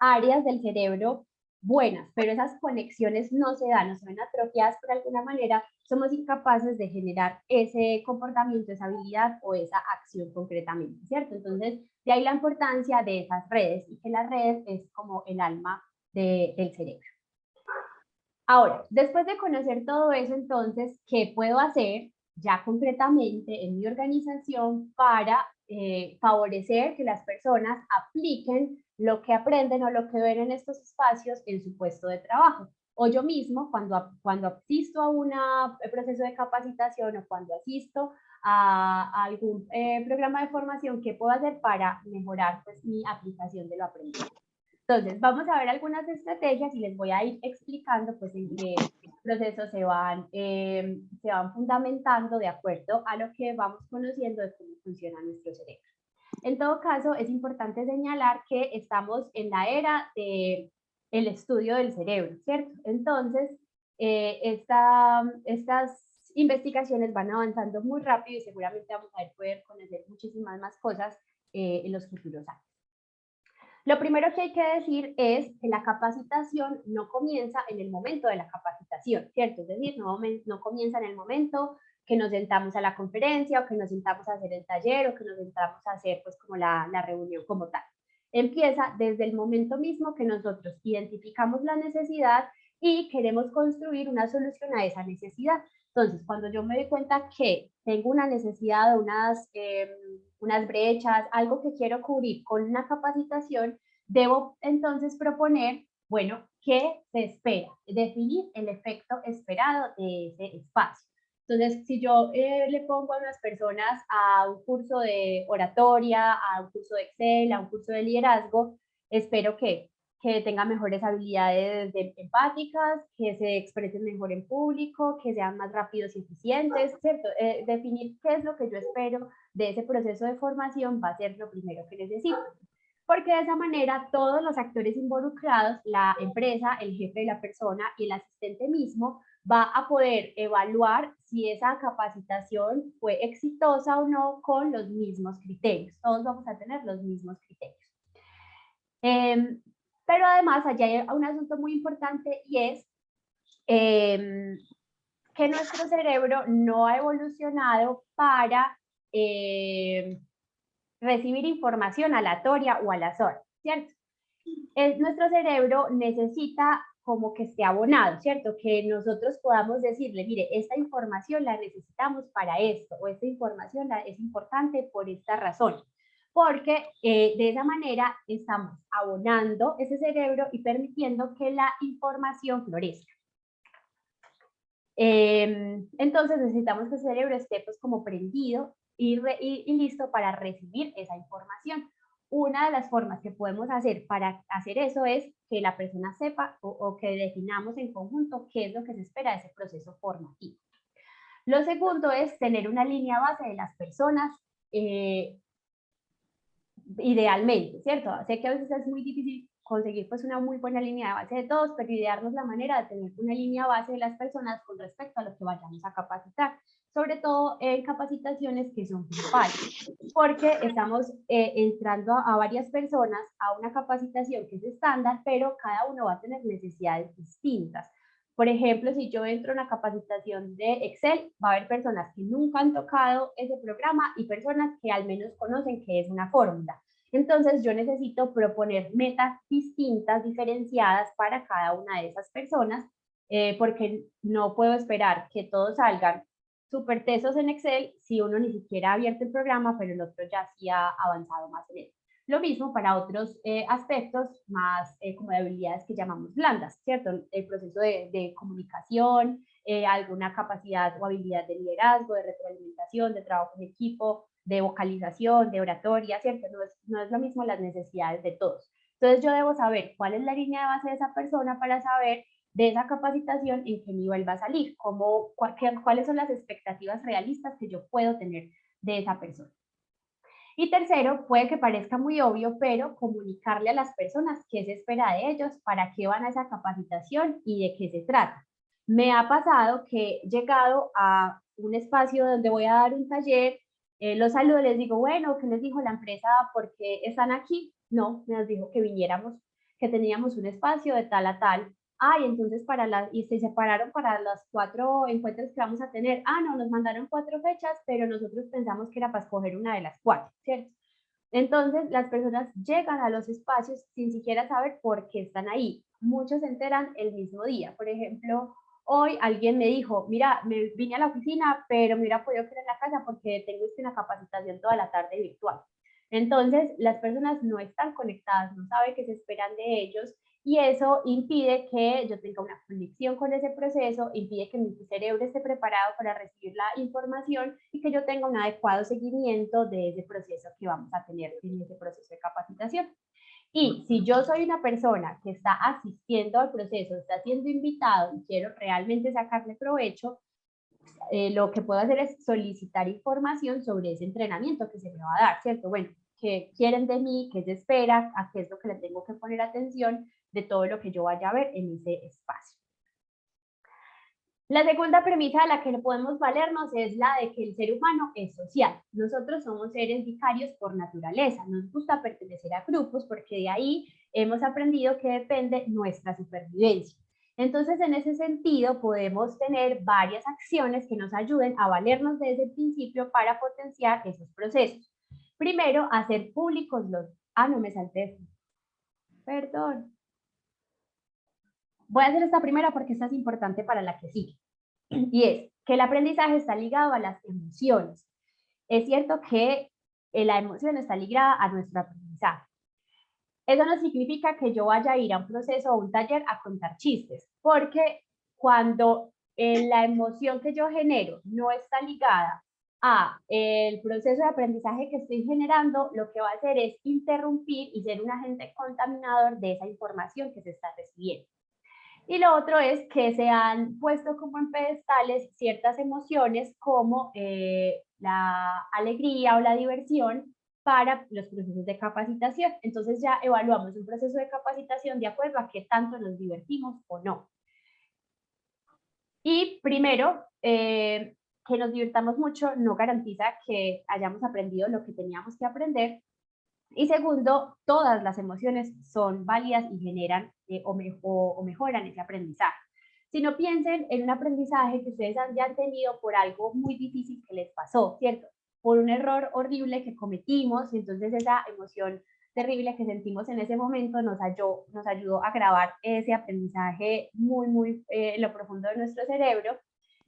áreas del cerebro buenas, pero esas conexiones no se dan, no se ven atrofiadas por alguna manera, somos incapaces de generar ese comportamiento, esa habilidad o esa acción concretamente, ¿cierto? Entonces, de ahí la importancia de esas redes y que la red es como el alma del cerebro. Ahora, después de conocer todo eso, entonces, ¿qué puedo hacer ya concretamente en mi organización para favorecer que las personas apliquen lo que aprenden o lo que ven en estos espacios en su puesto de trabajo? O yo mismo, cuando asisto a un proceso de capacitación o cuando asisto a algún programa de formación, ¿qué puedo hacer para mejorar pues, mi aplicación de lo aprendido? Entonces, vamos a ver algunas estrategias y les voy a ir explicando pues, en qué procesos se van fundamentando de acuerdo a lo que vamos conociendo de cómo funciona nuestro cerebro. En todo caso, es importante señalar que estamos en la era del estudio del cerebro, ¿cierto? Entonces, estas investigaciones van avanzando muy rápido y seguramente vamos a poder conocer muchísimas más cosas en los futuros años. Lo primero que hay que decir es que la capacitación no comienza en el momento de la capacitación, ¿cierto? Es decir, no comienza en el momento que nos sentamos a la conferencia o que nos sentamos a hacer el taller o que nos sentamos a hacer pues como la reunión como tal. Empieza desde el momento mismo que nosotros identificamos la necesidad y queremos construir una solución a esa necesidad. Entonces, cuando yo me doy cuenta que tengo una necesidad, unas brechas, algo que quiero cubrir con una capacitación, debo entonces proponer, bueno, ¿qué se espera? Definir el efecto esperado de ese espacio. Entonces, si yo le pongo a unas personas a un curso de oratoria, a un curso de Excel, a un curso de liderazgo, espero que tengan mejores habilidades empáticas, que se expresen mejor en público, que sean más rápidos y eficientes, ¿cierto? Definir qué es lo que yo espero de ese proceso de formación va a ser lo primero que necesito. Porque de esa manera todos los actores involucrados, la empresa, el jefe de la persona y el asistente mismo, va a poder evaluar si esa capacitación fue exitosa o no con los mismos criterios. Todos vamos a tener los mismos criterios. Pero además, allá hay un asunto muy importante y es que nuestro cerebro no ha evolucionado para recibir información aleatoria o al azar, ¿cierto? Nuestro cerebro necesita como que esté abonado, ¿cierto? Que nosotros podamos decirle, mire, esta información la necesitamos para esto, o esta información es importante por esta razón. Porque de esa manera estamos abonando ese cerebro y permitiendo que la información florezca. Entonces necesitamos que el cerebro esté pues como prendido y listo para recibir esa información. Una de las formas que podemos hacer para hacer eso es que la persona sepa o que definamos en conjunto qué es lo que se espera de ese proceso formativo. Lo segundo es tener una línea base de las personas, idealmente, ¿cierto? Sé que a veces es muy difícil conseguir pues una muy buena línea de base de todos, pero idearnos la manera de tener una línea base de las personas con respecto a lo que vayamos a capacitar, sobre todo en capacitaciones que son grupales, porque estamos entrando a varias personas a una capacitación que es estándar, pero cada uno va a tener necesidades distintas. Por ejemplo, si yo entro a una capacitación de Excel, va a haber personas que nunca han tocado ese programa y personas que al menos conocen que es una fórmula. Entonces, yo necesito proponer metas distintas, diferenciadas para cada una de esas personas, porque no puedo esperar que todos salgan súper tesos en Excel si uno ni siquiera ha abierto el programa, pero el otro ya sí ha avanzado más en él. Lo mismo para otros aspectos más como de habilidades que llamamos blandas, ¿cierto? El proceso de comunicación, alguna capacidad o habilidad de liderazgo, de retroalimentación, de trabajo en equipo, de vocalización, de oratoria, ¿cierto? No es lo mismo las necesidades de todos. Entonces yo debo saber cuál es la línea de base de esa persona para saber de esa capacitación en qué nivel va a salir, cuáles son las expectativas realistas que yo puedo tener de esa persona. Y tercero, puede que parezca muy obvio, pero comunicarle a las personas qué se espera de ellos, para qué van a esa capacitación y de qué se trata. Me ha pasado que he llegado a un espacio donde voy a dar un taller, los saludo, les digo, bueno, ¿qué les dijo la empresa? ¿Por qué están aquí? No, nos dijo que viniéramos, que teníamos un espacio de tal a tal. Ay, entonces y se separaron para los 4 encuentros que vamos a tener. Ah, no, nos mandaron 4 fechas, pero nosotros pensamos que era para escoger una de las 4, ¿cierto? Entonces, las personas llegan a los espacios sin siquiera saber por qué están ahí. Muchos se enteran el mismo día. Por ejemplo, hoy alguien me dijo, mira, me vine a la oficina, pero me hubiera podido quedar en la casa porque tengo una capacitación toda la tarde virtual. Entonces, las personas no están conectadas, no saben qué se esperan de ellos y eso impide que yo tenga una conexión con ese proceso, impide que mi cerebro esté preparado para recibir la información y que yo tenga un adecuado seguimiento de ese proceso que vamos a tener en ese proceso de capacitación. Y si yo soy una persona que está asistiendo al proceso, está siendo invitado y quiero realmente sacarle provecho, lo que puedo hacer es solicitar información sobre ese entrenamiento que se me va a dar, ¿cierto? Bueno, ¿qué quieren de mí? ¿Qué se espera? ¿A qué es lo que le tengo que poner atención de todo lo que yo vaya a ver en ese espacio? La segunda premisa de la que podemos valernos es la de que el ser humano es social. Nosotros somos seres vicarios por naturaleza. Nos gusta pertenecer a grupos porque de ahí hemos aprendido que depende nuestra supervivencia. Entonces, en ese sentido, podemos tener varias acciones que nos ayuden a valernos de ese principio para potenciar esos procesos. Primero, hacer públicos los... Ah, no me salté. Perdón. Voy a hacer esta primera porque esta es importante para la que sigue. Y es que el aprendizaje está ligado a las emociones. Es cierto que la emoción está ligada a nuestro aprendizaje. Eso no significa que yo vaya a ir a un proceso o un taller a contar chistes, porque cuando la emoción que yo genero no está ligada a el proceso de aprendizaje que estoy generando, lo que va a hacer es interrumpir y ser un agente contaminador de esa información que se está recibiendo. Y lo otro es que se han puesto como en pedestales ciertas emociones como la alegría o la diversión para los procesos de capacitación. Entonces ya evaluamos un proceso de capacitación de acuerdo a qué tanto nos divertimos o no. Y primero, que nos divirtamos mucho no garantiza que hayamos aprendido lo que teníamos que aprender. Y segundo, todas las emociones son válidas y generan o mejoran ese aprendizaje. Si no piensen en un aprendizaje que ustedes ya han tenido por algo muy difícil que les pasó, ¿cierto? Por un error horrible que cometimos, y entonces esa emoción terrible que sentimos en ese momento nos ayudó a grabar ese aprendizaje muy en lo profundo de nuestro cerebro.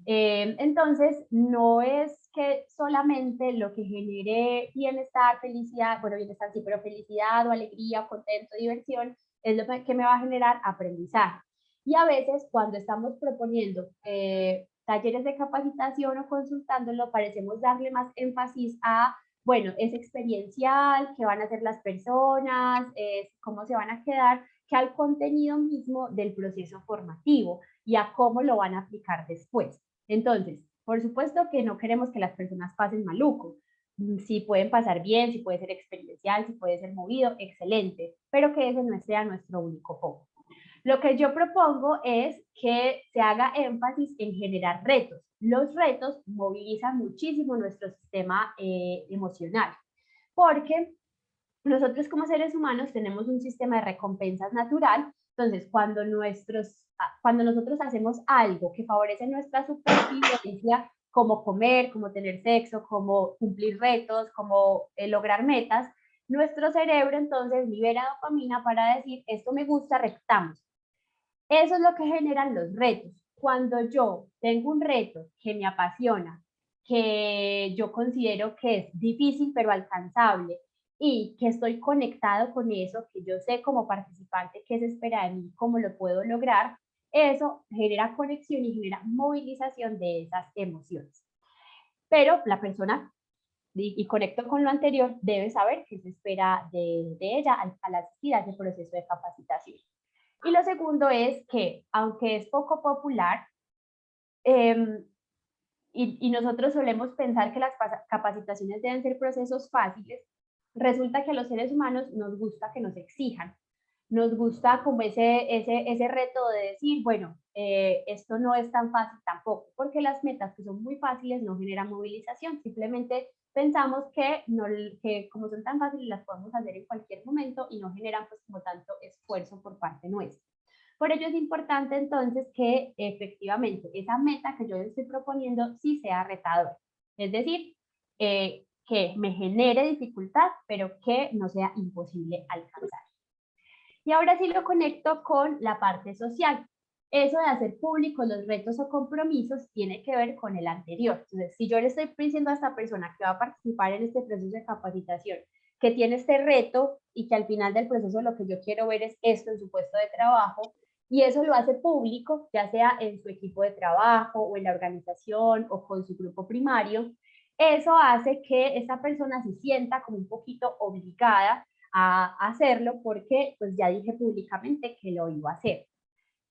Entonces, no es que solamente lo que genere bienestar, felicidad, bueno, bienestar sí, pero felicidad o alegría, o contento, diversión, es lo que me va a generar aprendizaje. Y a veces cuando estamos proponiendo talleres de capacitación o consultándolo, parecemos darle más énfasis a, bueno, es experiencial, qué van a hacer las personas, cómo se van a quedar, que al contenido mismo del proceso formativo y a cómo lo van a aplicar después. Entonces, por supuesto que no queremos que las personas pasen maluco. Si pueden pasar bien, si puede ser experiencial, si puede ser movido, excelente, pero que ese no sea nuestro único foco. Lo que yo propongo es que se haga énfasis en generar retos. Los retos movilizan muchísimo nuestro sistema emocional, porque nosotros como seres humanos tenemos un sistema de recompensas natural. Entonces, cuando nosotros hacemos algo que favorece nuestra supervivencia, como comer, como tener sexo, como cumplir retos, como lograr metas, nuestro cerebro entonces libera dopamina para decir, esto me gusta, repitamos. Eso es lo que generan los retos. Cuando yo tengo un reto que me apasiona, que yo considero que es difícil pero alcanzable y que estoy conectado con eso, que yo sé como participante qué se espera de mí, cómo lo puedo lograr, eso genera conexión y genera movilización de esas emociones. Pero la persona, y conecto con lo anterior, debe saber qué se espera de ella al asistir a ese proceso de capacitación. Y lo segundo es que, aunque es poco popular, y nosotros solemos pensar que las capacitaciones deben ser procesos fáciles, resulta que a los seres humanos nos gusta que nos exijan. Nos gusta como ese reto de decir, bueno, esto no es tan fácil tampoco, porque las metas que son muy fáciles no generan movilización, simplemente pensamos que como son tan fáciles las podemos hacer en cualquier momento y no generan pues como tanto esfuerzo por parte nuestra. Por ello es importante entonces que efectivamente esa meta que yo estoy proponiendo sí sea retadora, es decir, que me genere dificultad, pero que no sea imposible alcanzar. Y ahora sí lo conecto con la parte social. Eso de hacer públicos los retos o compromisos tiene que ver con el anterior. Entonces, si yo le estoy diciendo a esta persona que va a participar en este proceso de capacitación, que tiene este reto y que al final del proceso lo que yo quiero ver es esto en su puesto de trabajo, y eso lo hace público, ya sea en su equipo de trabajo o en la organización o con su grupo primario, eso hace que esta persona se sienta como un poquito obligada a hacerlo porque pues ya dije públicamente que lo iba a hacer.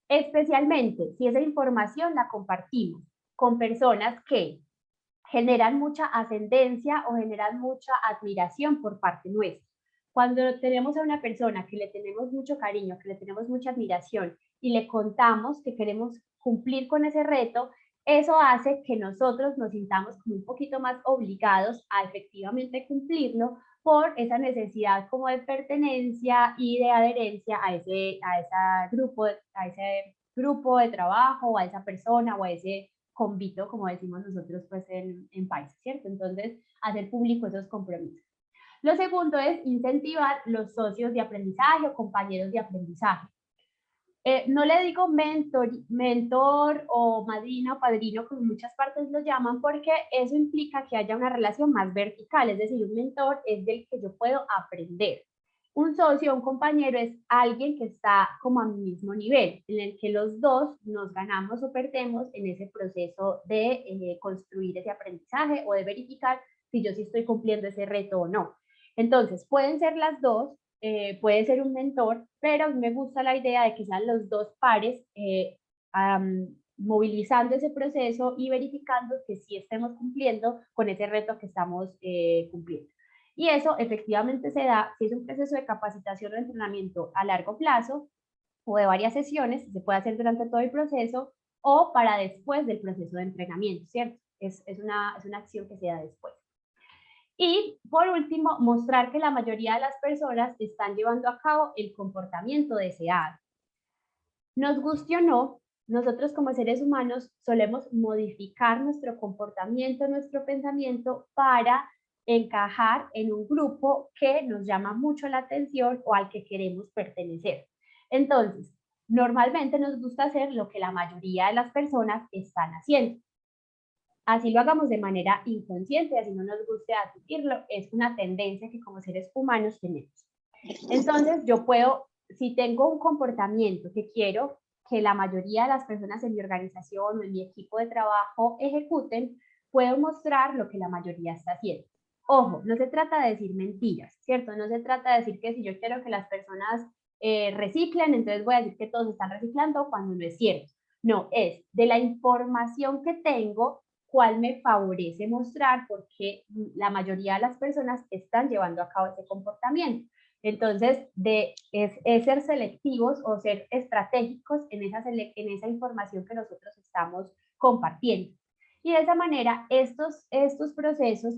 Especialmente si esa información la compartimos con personas que generan mucha ascendencia o generan mucha admiración por parte nuestra. Cuando tenemos a una persona que le tenemos mucho cariño, que le tenemos mucha admiración y le contamos que queremos cumplir con ese reto, eso hace que nosotros nos sintamos como un poquito más obligados a efectivamente cumplirlo por esa necesidad como de pertenencia y de adherencia a ese grupo de trabajo, o a esa persona, o a ese convito, como decimos nosotros pues en paisa, ¿cierto? Entonces, hacer público esos compromisos. Lo segundo es incentivar los socios de aprendizaje o compañeros de aprendizaje. No le digo mentor o madrina o padrino, como muchas partes lo llaman, porque eso implica que haya una relación más vertical, es decir, un mentor es del que yo puedo aprender. Un socio, un compañero es alguien que está como a mi mismo nivel, en el que los dos nos ganamos o perdemos en ese proceso de construir ese aprendizaje o de verificar si yo sí estoy cumpliendo ese reto o no. Entonces, pueden ser las dos, puede ser un mentor, pero me gusta la idea de que sean los dos pares movilizando ese proceso y verificando que sí estemos cumpliendo con ese reto que estamos cumpliendo. Y eso efectivamente se da si es un proceso de capacitación o entrenamiento a largo plazo o de varias sesiones, se puede hacer durante todo el proceso o para después del proceso de entrenamiento, ¿cierto? Es una acción que se da después. Y por último, mostrar que la mayoría de las personas están llevando a cabo el comportamiento deseado. Nos guste o no, nosotros como seres humanos solemos modificar nuestro comportamiento, nuestro pensamiento para encajar en un grupo que nos llama mucho la atención o al que queremos pertenecer. Entonces, normalmente nos gusta hacer lo que la mayoría de las personas están haciendo. Así lo hagamos de manera inconsciente, así no nos guste admitirlo, es una tendencia que como seres humanos tenemos. Entonces, yo puedo, si tengo un comportamiento que quiero que la mayoría de las personas en mi organización o en mi equipo de trabajo ejecuten, puedo mostrar lo que la mayoría está haciendo. Ojo, no se trata de decir mentiras, ¿cierto? No se trata de decir que si yo quiero que las personas reciclen, entonces voy a decir que todos están reciclando cuando no es cierto. No, es de la información que tengo, cuál me favorece mostrar, porque la mayoría de las personas están llevando a cabo ese comportamiento. Entonces, es ser selectivos o ser estratégicos en esa información que nosotros estamos compartiendo. Y de esa manera, estos procesos,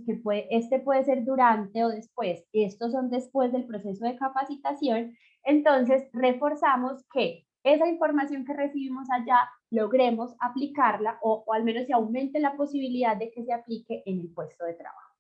este puede ser durante o después, estos son después del proceso de capacitación, entonces reforzamos que esa información que recibimos allá logremos aplicarla o al menos se aumente la posibilidad de que se aplique en el puesto de trabajo.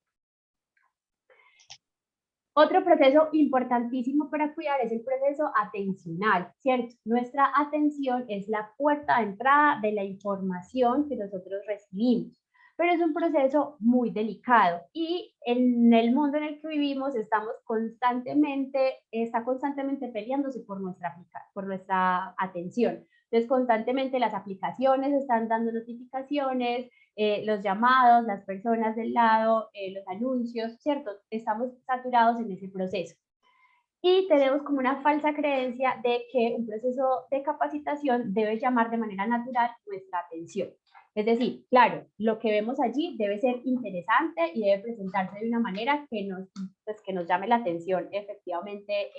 Otro proceso importantísimo para cuidar es el proceso atencional, ¿cierto? Nuestra atención es la puerta de entrada de la información que nosotros recibimos, pero es un proceso muy delicado y en el mundo en el que vivimos está constantemente peleándose por nuestra atención. Entonces, constantemente las aplicaciones están dando notificaciones, los llamados, las personas del lado, los anuncios, ¿cierto? Estamos saturados en ese proceso. Y tenemos como una falsa creencia de que un proceso de capacitación debe llamar de manera natural nuestra atención. Es decir, claro, lo que vemos allí debe ser interesante y debe presentarse de una manera que nos llame la atención efectivamente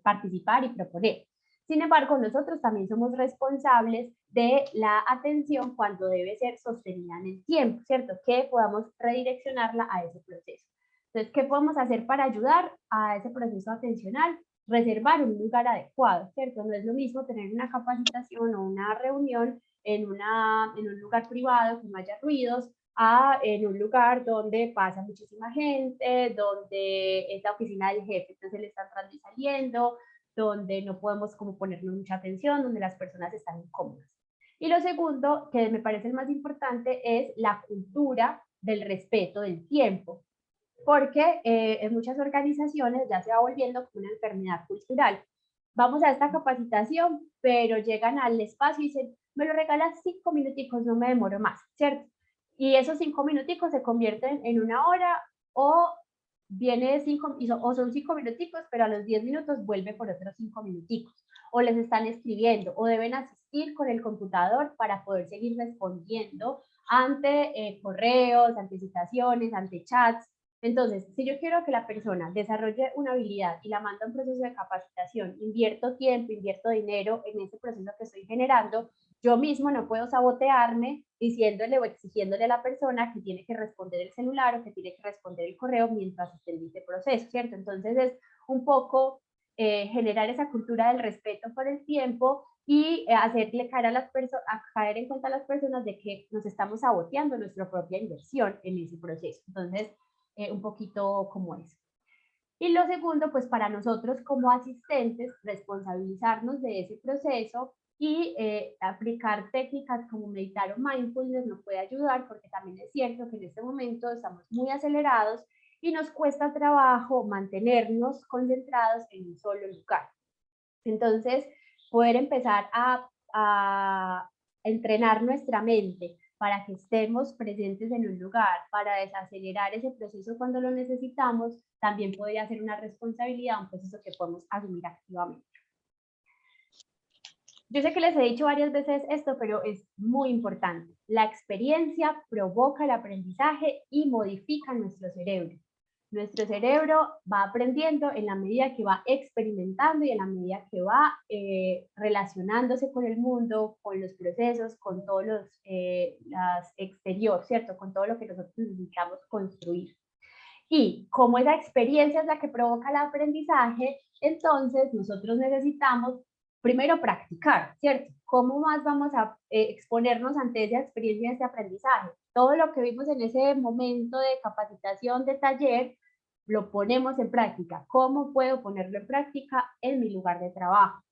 participar y proponer. Sin embargo, nosotros también somos responsables de la atención cuando debe ser sostenida en el tiempo, ¿cierto? Que podamos redireccionarla a ese proceso. Entonces, ¿qué podemos hacer para ayudar a ese proceso atencional? Reservar un lugar adecuado, ¿cierto? No es lo mismo tener una capacitación o una reunión en un lugar privado que no haya ruidos, en un lugar donde pasa muchísima gente, donde es la oficina del jefe, entonces le está entrando y saliendo, donde no podemos como ponernos mucha atención, donde las personas están incómodas. Y lo segundo, que me parece el más importante, es la cultura del respeto del tiempo, porque en muchas organizaciones ya se va volviendo como una enfermedad cultural. Vamos a esta capacitación, pero llegan al espacio y dicen, me lo regalas 5 minuticos, no me demoro más, ¿cierto? Y esos 5 minuticos se convierten en una hora o son 5 minuticos, pero a los 10 minutos vuelve por otros 5 minuticos. O les están escribiendo o deben asistir con el computador para poder seguir respondiendo ante correos, ante citaciones, ante chats. Entonces, si yo quiero que la persona desarrolle una habilidad y la mando a un proceso de capacitación, invierto tiempo, invierto dinero en ese proceso que estoy generando, yo mismo no puedo sabotearme diciéndole o exigiéndole a la persona que tiene que responder el celular o que tiene que responder el correo mientras esté en ese proceso, ¿cierto? Entonces es un poco generar esa cultura del respeto por el tiempo y hacerle caer a caer en cuenta a las personas de que nos estamos saboteando nuestra propia inversión en ese proceso. Entonces, un poquito como eso. Y lo segundo, pues para nosotros como asistentes, responsabilizarnos de ese proceso y aplicar técnicas como meditar o mindfulness nos puede ayudar, porque también es cierto que en este momento estamos muy acelerados y nos cuesta trabajo mantenernos concentrados en un solo lugar. Entonces, poder empezar a entrenar nuestra mente para que estemos presentes en un lugar, para desacelerar ese proceso cuando lo necesitamos, también podría ser una responsabilidad, un proceso que podemos asumir activamente. Yo sé que les he dicho varias veces esto, pero es muy importante. La experiencia provoca el aprendizaje y modifica nuestro cerebro. Nuestro cerebro va aprendiendo en la medida que va experimentando y en la medida que va relacionándose con el mundo, con los procesos, con todos los exterior, ¿cierto? Con todo lo que nosotros necesitamos construir. Y como esa experiencia es la que provoca el aprendizaje, entonces nosotros necesitamos primero practicar, ¿cierto? ¿Cómo más vamos a exponernos ante esa experiencia, ese aprendizaje? Todo lo que vimos en ese momento de capacitación, de taller, lo ponemos en práctica. ¿Cómo puedo ponerlo en práctica en mi lugar de trabajo?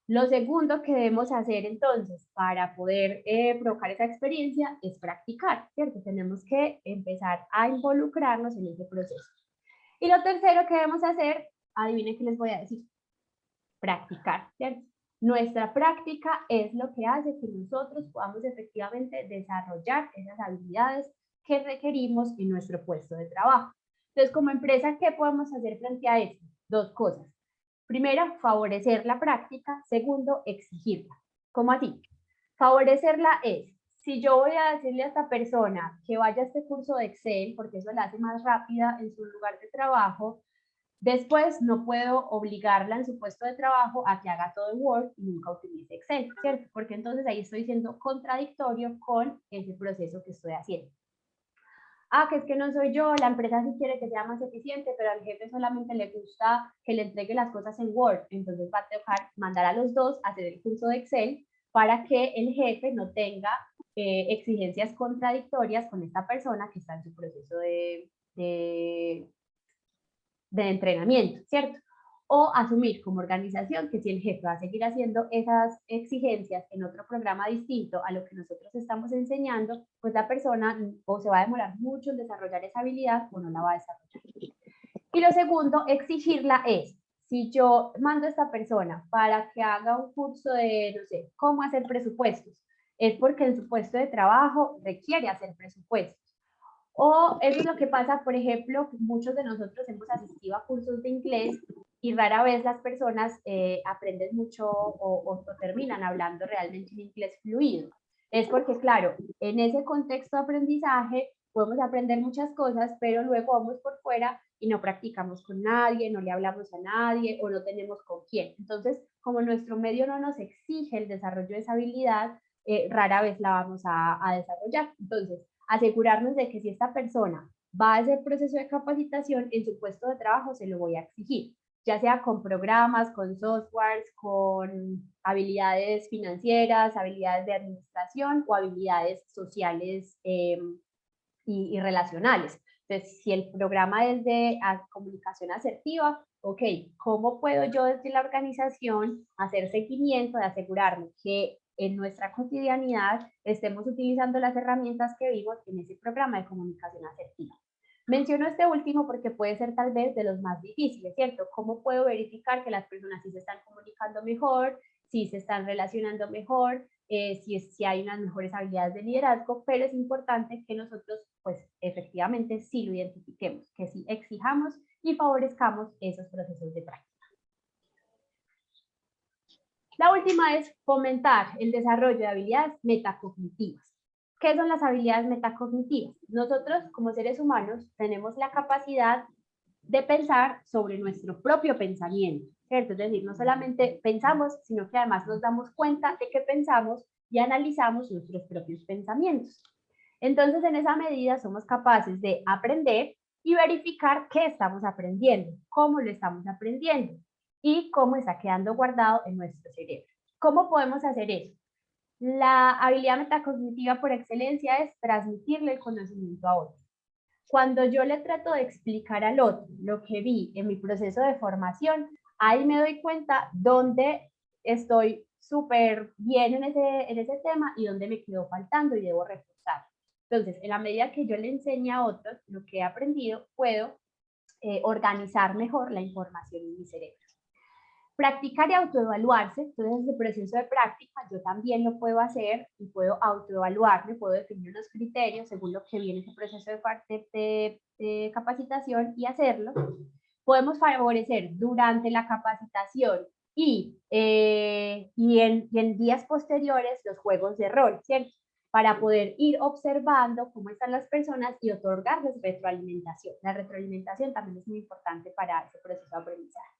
Lo segundo que debemos hacer entonces para poder provocar esa experiencia es practicar, ¿cierto? Tenemos que empezar a involucrarnos en ese proceso. Y lo tercero que debemos hacer, adivinen qué les voy a decir, practicar, ¿cierto? Nuestra práctica es lo que hace que nosotros podamos efectivamente desarrollar esas habilidades que requerimos en nuestro puesto de trabajo. Entonces, como empresa, ¿qué podemos hacer frente a esto? Dos cosas. Primero, favorecer la práctica. Segundo, exigirla. ¿Cómo así? Favorecerla es, si yo voy a decirle a esta persona que vaya a este curso de Excel, porque eso la hace más rápida en su lugar de trabajo, después no puedo obligarla en su puesto de trabajo a que haga todo en Word y nunca utilice Excel, ¿cierto? Porque entonces ahí estoy siendo contradictorio con ese proceso que estoy haciendo. Ah, que es que no soy yo, la empresa sí quiere que sea más eficiente, pero al jefe solamente le gusta que le entregue las cosas en Word, entonces va a tocar mandar a los dos a hacer el curso de Excel para que el jefe no tenga exigencias contradictorias con esta persona que está en su proceso de entrenamiento, ¿cierto? O asumir como organización que si el jefe va a seguir haciendo esas exigencias en otro programa distinto a lo que nosotros estamos enseñando, pues la persona o se va a demorar mucho en desarrollar esa habilidad o no la va a desarrollar. Y lo segundo, exigirla es, si yo mando a esta persona para que haga un curso de, no sé, cómo hacer presupuestos, es porque en su puesto de trabajo requiere hacer presupuestos. O eso es lo que pasa, por ejemplo, muchos de nosotros hemos asistido a cursos de inglés y rara vez las personas aprenden mucho o terminan hablando realmente un inglés fluido. Es porque, claro, en ese contexto de aprendizaje podemos aprender muchas cosas, pero luego vamos por fuera y no practicamos con nadie, no le hablamos a nadie o no tenemos con quién. Entonces, como nuestro medio no nos exige el desarrollo de esa habilidad, rara vez la vamos a desarrollar. Entonces, asegurarnos de que si esta persona va a hacer proceso de capacitación en su puesto de trabajo, se lo voy a exigir, ya sea con programas, con softwares, con habilidades financieras, habilidades de administración o habilidades sociales y relacionales. Entonces, si el programa es de comunicación asertiva, ok, ¿cómo puedo yo desde la organización hacer seguimiento de asegurarme que en nuestra cotidianidad estemos utilizando las herramientas que vimos en ese programa de comunicación asertiva? Menciono este último porque puede ser tal vez de los más difíciles, ¿cierto? ¿Cómo puedo verificar que las personas sí se están comunicando mejor, si se están relacionando mejor, si hay unas mejores habilidades de liderazgo? Pero es importante que nosotros, pues, efectivamente sí lo identifiquemos, que sí exijamos y favorezcamos esos procesos de práctica. La última es fomentar el desarrollo de habilidades metacognitivas. ¿Qué son las habilidades metacognitivas? Nosotros como seres humanos tenemos la capacidad de pensar sobre nuestro propio pensamiento, ¿cierto? Es decir, no solamente pensamos, sino que además nos damos cuenta de que pensamos y analizamos nuestros propios pensamientos. Entonces, en esa medida somos capaces de aprender y verificar qué estamos aprendiendo, cómo lo estamos aprendiendo y cómo está quedando guardado en nuestro cerebro. ¿Cómo podemos hacer eso? La habilidad metacognitiva por excelencia es transmitirle el conocimiento a otro. Cuando yo le trato de explicar al otro lo que vi en mi proceso de formación, ahí me doy cuenta dónde estoy súper bien en ese tema y dónde me quedó faltando y debo reforzar. Entonces, en la medida que yo le enseñe a otros lo que he aprendido, puedo organizar mejor la información en mi cerebro. Practicar y autoevaluarse, entonces el proceso de práctica yo también lo puedo hacer y puedo autoevaluarme, puedo definir unos criterios según lo que viene ese proceso de capacitación y hacerlo. Podemos favorecer durante la capacitación y en días posteriores los juegos de rol, ¿cierto? Para poder ir observando cómo están las personas y otorgarles retroalimentación. La retroalimentación también es muy importante para ese proceso de aprendizaje.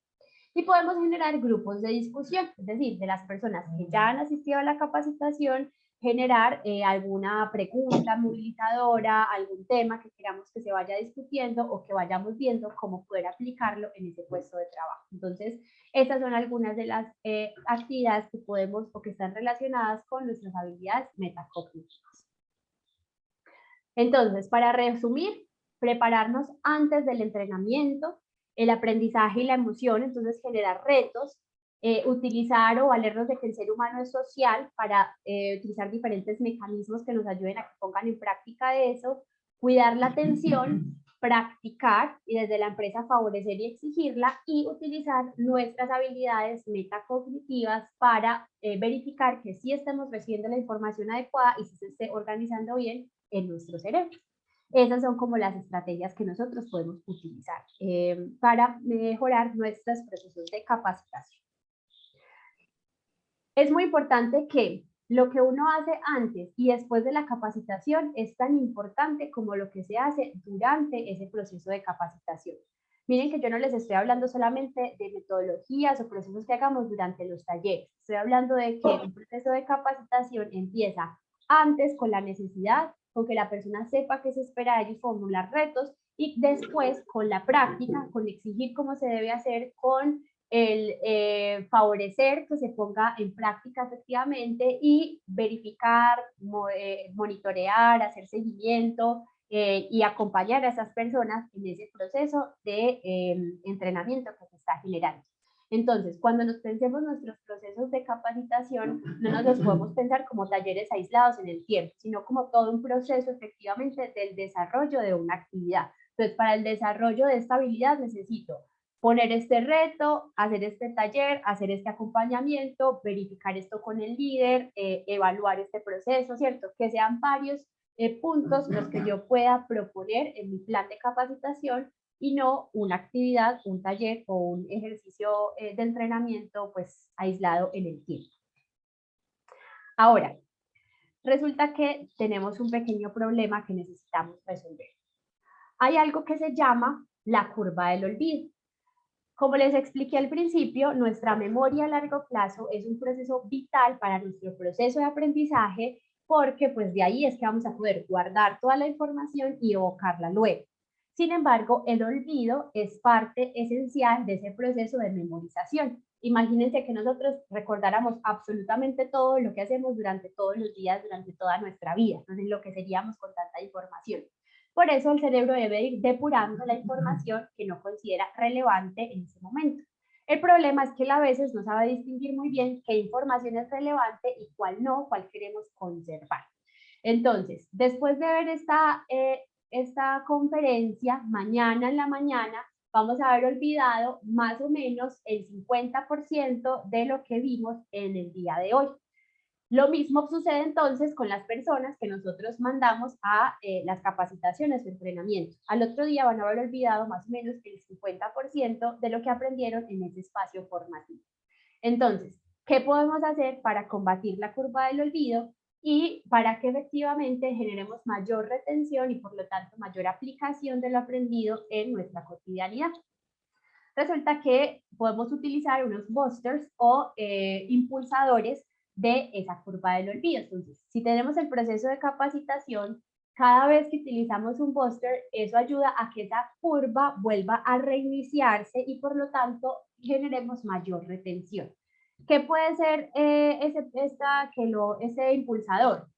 Y podemos generar grupos de discusión, es decir, de las personas que ya han asistido a la capacitación, generar alguna pregunta movilizadora, algún tema que queramos que se vaya discutiendo o que vayamos viendo cómo poder aplicarlo en ese puesto de trabajo. Entonces, estas son algunas de las actividades que podemos o que están relacionadas con nuestras habilidades metacognitivas. Entonces, para resumir, prepararnos antes del entrenamiento, el aprendizaje y la emoción, entonces generar retos, utilizar o valernos de que el ser humano es social para utilizar diferentes mecanismos que nos ayuden a que pongan en práctica eso, cuidar la atención, practicar y desde la empresa favorecer y exigirla y utilizar nuestras habilidades metacognitivas para verificar que sí estemos recibiendo la información adecuada y si se esté organizando bien en nuestro cerebro. Esas son como las estrategias que nosotros podemos utilizar para mejorar nuestros procesos de capacitación. Es muy importante que lo que uno hace antes y después de la capacitación es tan importante como lo que se hace durante ese proceso de capacitación. Miren que yo no les estoy hablando solamente de metodologías o procesos que hagamos durante los talleres. Estoy hablando de que un proceso de capacitación empieza antes con la necesidad, con que la persona sepa qué se espera de ellos, formular retos, y después con la práctica, con exigir cómo se debe hacer, con el favorecer que se ponga en práctica efectivamente y verificar, monitorear, hacer seguimiento y acompañar a esas personas en ese proceso de entrenamiento que se está generando. Entonces, cuando nos pensemos nuestros procesos de capacitación, no nos los podemos pensar como talleres aislados en el tiempo, sino como todo un proceso efectivamente del desarrollo de una actividad. Entonces, para el desarrollo de esta habilidad necesito poner este reto, hacer este taller, hacer este acompañamiento, verificar esto con el líder, evaluar este proceso, ¿cierto? Que sean varios puntos los que yo pueda proponer en mi plan de capacitación y no una actividad, un taller o un ejercicio de entrenamiento pues aislado en el tiempo. Ahora, resulta que tenemos un pequeño problema que necesitamos resolver. Hay algo que se llama la curva del olvido. Como les expliqué al principio, nuestra memoria a largo plazo es un proceso vital para nuestro proceso de aprendizaje porque pues de ahí es que vamos a poder guardar toda la información y evocarla luego. Sin embargo, el olvido es parte esencial de ese proceso de memorización. Imagínense que nosotros recordáramos absolutamente todo lo que hacemos durante todos los días, durante toda nuestra vida. Entonces, lo que seríamos con tanta información. Por eso el cerebro debe ir depurando la información que no considera relevante en ese momento. El problema es que él a veces no sabe distinguir muy bien qué información es relevante y cuál no, cuál queremos conservar. Entonces, después de ver esta conferencia, mañana en la mañana, vamos a haber olvidado más o menos el 50% de lo que vimos en el día de hoy. Lo mismo sucede entonces con las personas que nosotros mandamos a las capacitaciones o entrenamientos. Al otro día van a haber olvidado más o menos el 50% de lo que aprendieron en ese espacio formativo. Entonces, ¿qué podemos hacer para combatir la curva del olvido y para que efectivamente generemos mayor retención y por lo tanto mayor aplicación de lo aprendido en nuestra cotidianidad. Resulta que podemos utilizar unos boosters o impulsadores de esa curva del olvido. Entonces, si tenemos el proceso de capacitación, cada vez que utilizamos un booster, eso ayuda a que esa curva vuelva a reiniciarse y por lo tanto generemos mayor retención. ¿Qué puede ser ese impulsador?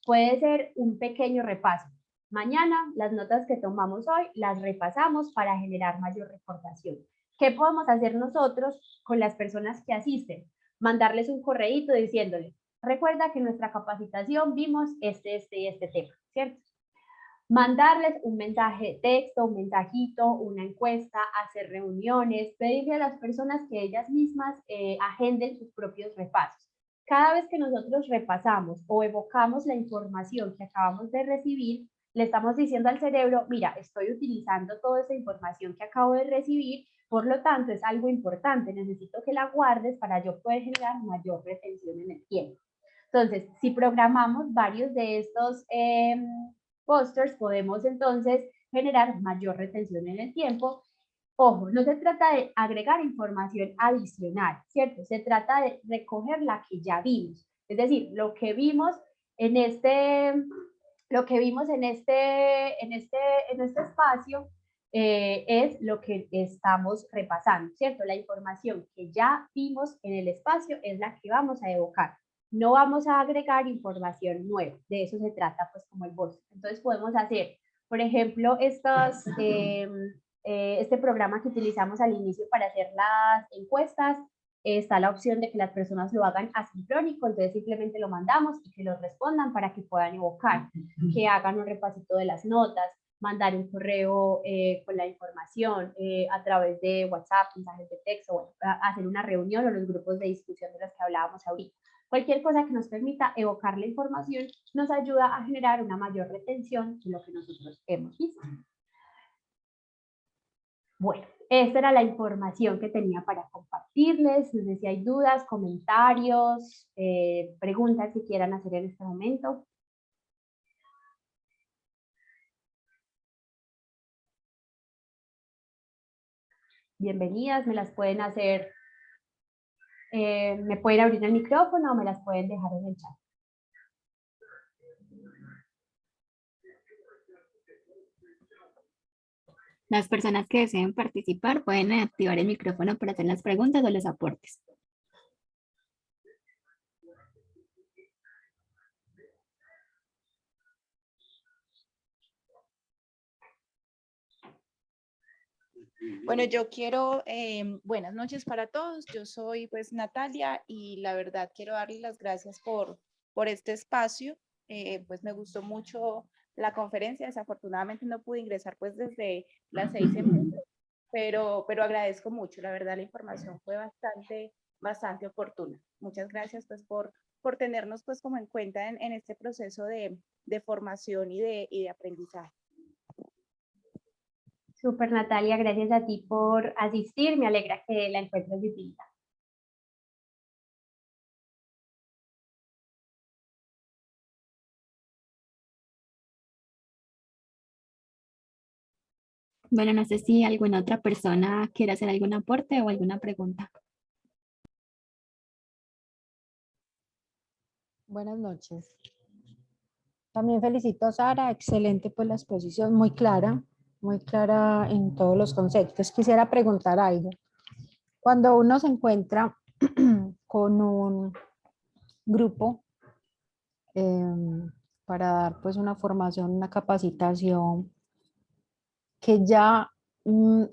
Puede ser un pequeño repaso. Mañana las notas que tomamos hoy las repasamos para generar mayor recordación. ¿Qué podemos hacer nosotros con las personas que asisten? Mandarles un correíto diciéndoles, recuerda que en nuestra capacitación vimos este tema, ¿cierto? Mandarles un mensaje de texto, un mensajito, una encuesta, hacer reuniones, pedirle a las personas que ellas mismas agenden sus propios repasos. Cada vez que nosotros repasamos o evocamos la información que acabamos de recibir, le estamos diciendo al cerebro, mira, estoy utilizando toda esa información que acabo de recibir, por lo tanto es algo importante, necesito que la guardes para yo poder generar mayor retención en el tiempo. Entonces, si programamos varios de estos posters, podemos entonces generar mayor retención en el tiempo. Ojo, no se trata de agregar información adicional, ¿cierto? Se trata de recoger la que ya vimos. Es decir, lo que vimos en este espacio es lo que estamos repasando, ¿cierto? La información que ya vimos en el espacio es la que vamos a evocar. No vamos a agregar información nueva. De eso se trata, pues, como el boss. Entonces, podemos hacer, por ejemplo, este programa que utilizamos al inicio para hacer las encuestas. Está la opción de que las personas lo hagan asincrónico, entonces simplemente lo mandamos y que los respondan para que puedan evocar, que hagan un repasito de las notas, mandar un correo con la información a través de WhatsApp, mensajes de texto, bueno, hacer una reunión o los grupos de discusión de los que hablábamos ahorita. Cualquier cosa que nos permita evocar la información nos ayuda a generar una mayor retención de lo que nosotros hemos visto. Bueno, esta era la información que tenía para compartirles. No sé si hay dudas, comentarios, preguntas que quieran hacer en este momento. Bienvenidas, me las pueden hacer, me pueden abrir el micrófono o me las pueden dejar en el chat. Las personas que deseen participar pueden activar el micrófono para hacer las preguntas o los aportes. Bueno, yo quiero, buenas noches para todos. Yo soy pues Natalia y la verdad quiero darles las gracias por este espacio. Pues me gustó mucho la conferencia. Desafortunadamente no pude ingresar pues desde las 6 en punto, pero agradezco mucho. La verdad la información fue bastante oportuna. Muchas gracias pues por tenernos pues como en cuenta en este proceso de formación y de aprendizaje. Súper, Natalia, gracias a ti por asistir. Me alegra que la encuentres de utilidad. Bueno, no sé si alguna otra persona quiere hacer algún aporte o alguna pregunta. Buenas noches. También felicito a Sara, excelente pues la exposición, muy clara en todos los conceptos. Quisiera preguntar algo. Cuando uno se encuentra con un grupo para dar pues una formación, una capacitación que ya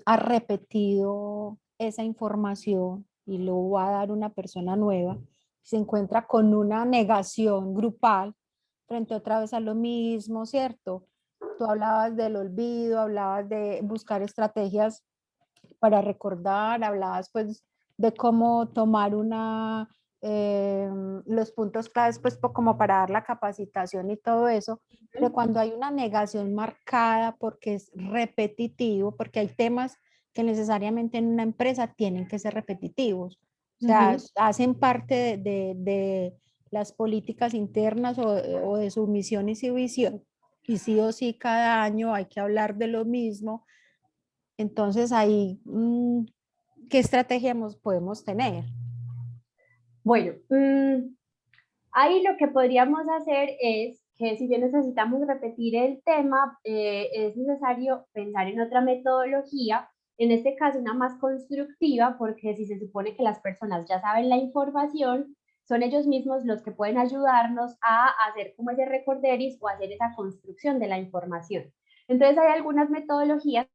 ha repetido esa información y lo va a dar una persona nueva, se encuentra con una negación grupal frente otra vez a lo mismo, ¿cierto? Tú hablabas del olvido, hablabas de buscar estrategias para recordar, hablabas pues de cómo tomar los puntos claves pues como para dar la capacitación y todo eso, pero cuando hay una negación marcada porque es repetitivo, porque hay temas que necesariamente en una empresa tienen que ser repetitivos, o sea, hacen parte las políticas internas o de su misión y su visión. Y sí o sí cada año hay que hablar de lo mismo. Entonces ahí, ¿qué estrategia podemos tener? Bueno, ahí lo que podríamos hacer es que si bien necesitamos repetir el tema, es necesario pensar en otra metodología, en este caso una más constructiva, porque si se supone que las personas ya saben la información, son ellos mismos los que pueden ayudarnos a hacer como ese recorderis o hacer esa construcción de la información. Entonces hay algunas metodologías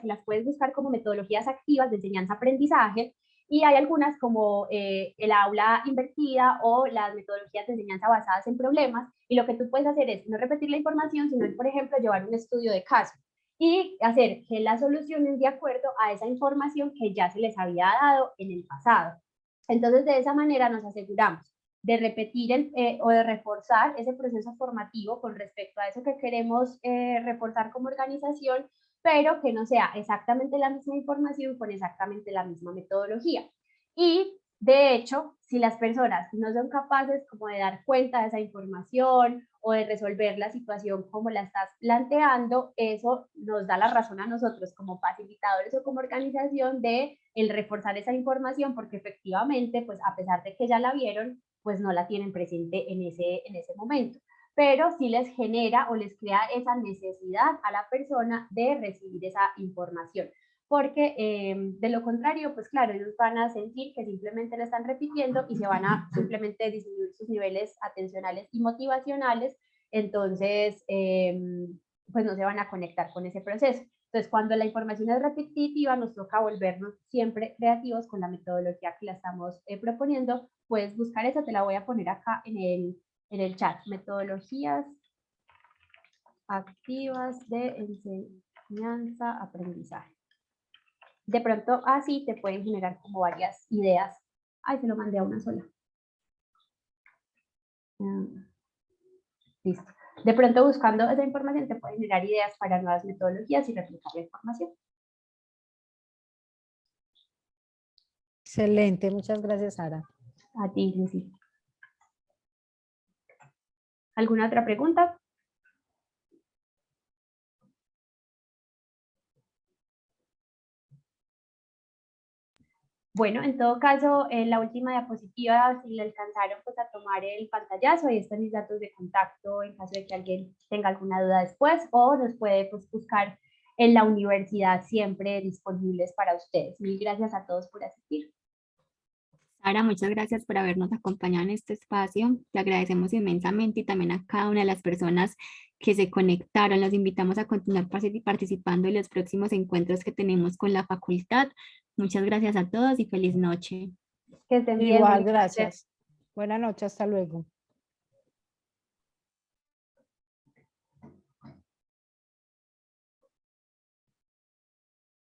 que las puedes buscar como metodologías activas de enseñanza-aprendizaje, y hay algunas como el aula invertida o las metodologías de enseñanza basadas en problemas, y lo que tú puedes hacer es no repetir la información, sino, por ejemplo, llevar un estudio de caso y hacer que las soluciones de acuerdo a esa información que ya se les había dado en el pasado. Entonces, de esa manera nos aseguramos de repetir o de reforzar ese proceso formativo con respecto a eso que queremos reforzar como organización, pero que no sea exactamente la misma información con exactamente la misma metodología. Y de hecho, si las personas no son capaces como de dar cuenta de esa información o de resolver la situación como la estás planteando, eso nos da la razón a nosotros como facilitadores o como organización de el reforzar esa información, porque efectivamente, pues a pesar de que ya la vieron, pues no la tienen presente en ese momento, pero sí les genera o les crea esa necesidad a la persona de recibir esa información, porque de lo contrario, pues claro, ellos van a sentir que simplemente lo están repitiendo y se van a simplemente disminuir sus niveles atencionales y motivacionales, entonces pues no se van a conectar con ese proceso. Entonces, cuando la información es repetitiva, nos toca volvernos siempre creativos con la metodología que la estamos proponiendo. Puedes buscar esa, te la voy a poner acá en el chat. Metodologías activas de enseñanza, aprendizaje. De pronto así te pueden generar como varias ideas. Ay, se lo mandé a una sola. Listo. De pronto buscando esa información te pueden generar ideas para nuevas metodologías y replicar la información. Excelente, muchas gracias, Sara. A ti, Lucy. ¿Alguna otra pregunta? Bueno, en todo caso, en la última diapositiva, si le alcanzaron pues, a tomar el pantallazo, ahí están mis datos de contacto en caso de que alguien tenga alguna duda después, o nos puede pues, buscar en la universidad, siempre disponibles para ustedes. Mil gracias a todos por asistir. Sara, muchas gracias por habernos acompañado en este espacio. Te agradecemos inmensamente y también a cada una de las personas que se conectaron. Los invitamos a continuar participando en los próximos encuentros que tenemos con la facultad. Muchas gracias a todos y feliz noche. Que estén bien. Igual, Feliz noche. gracias. Buenas noches, hasta luego.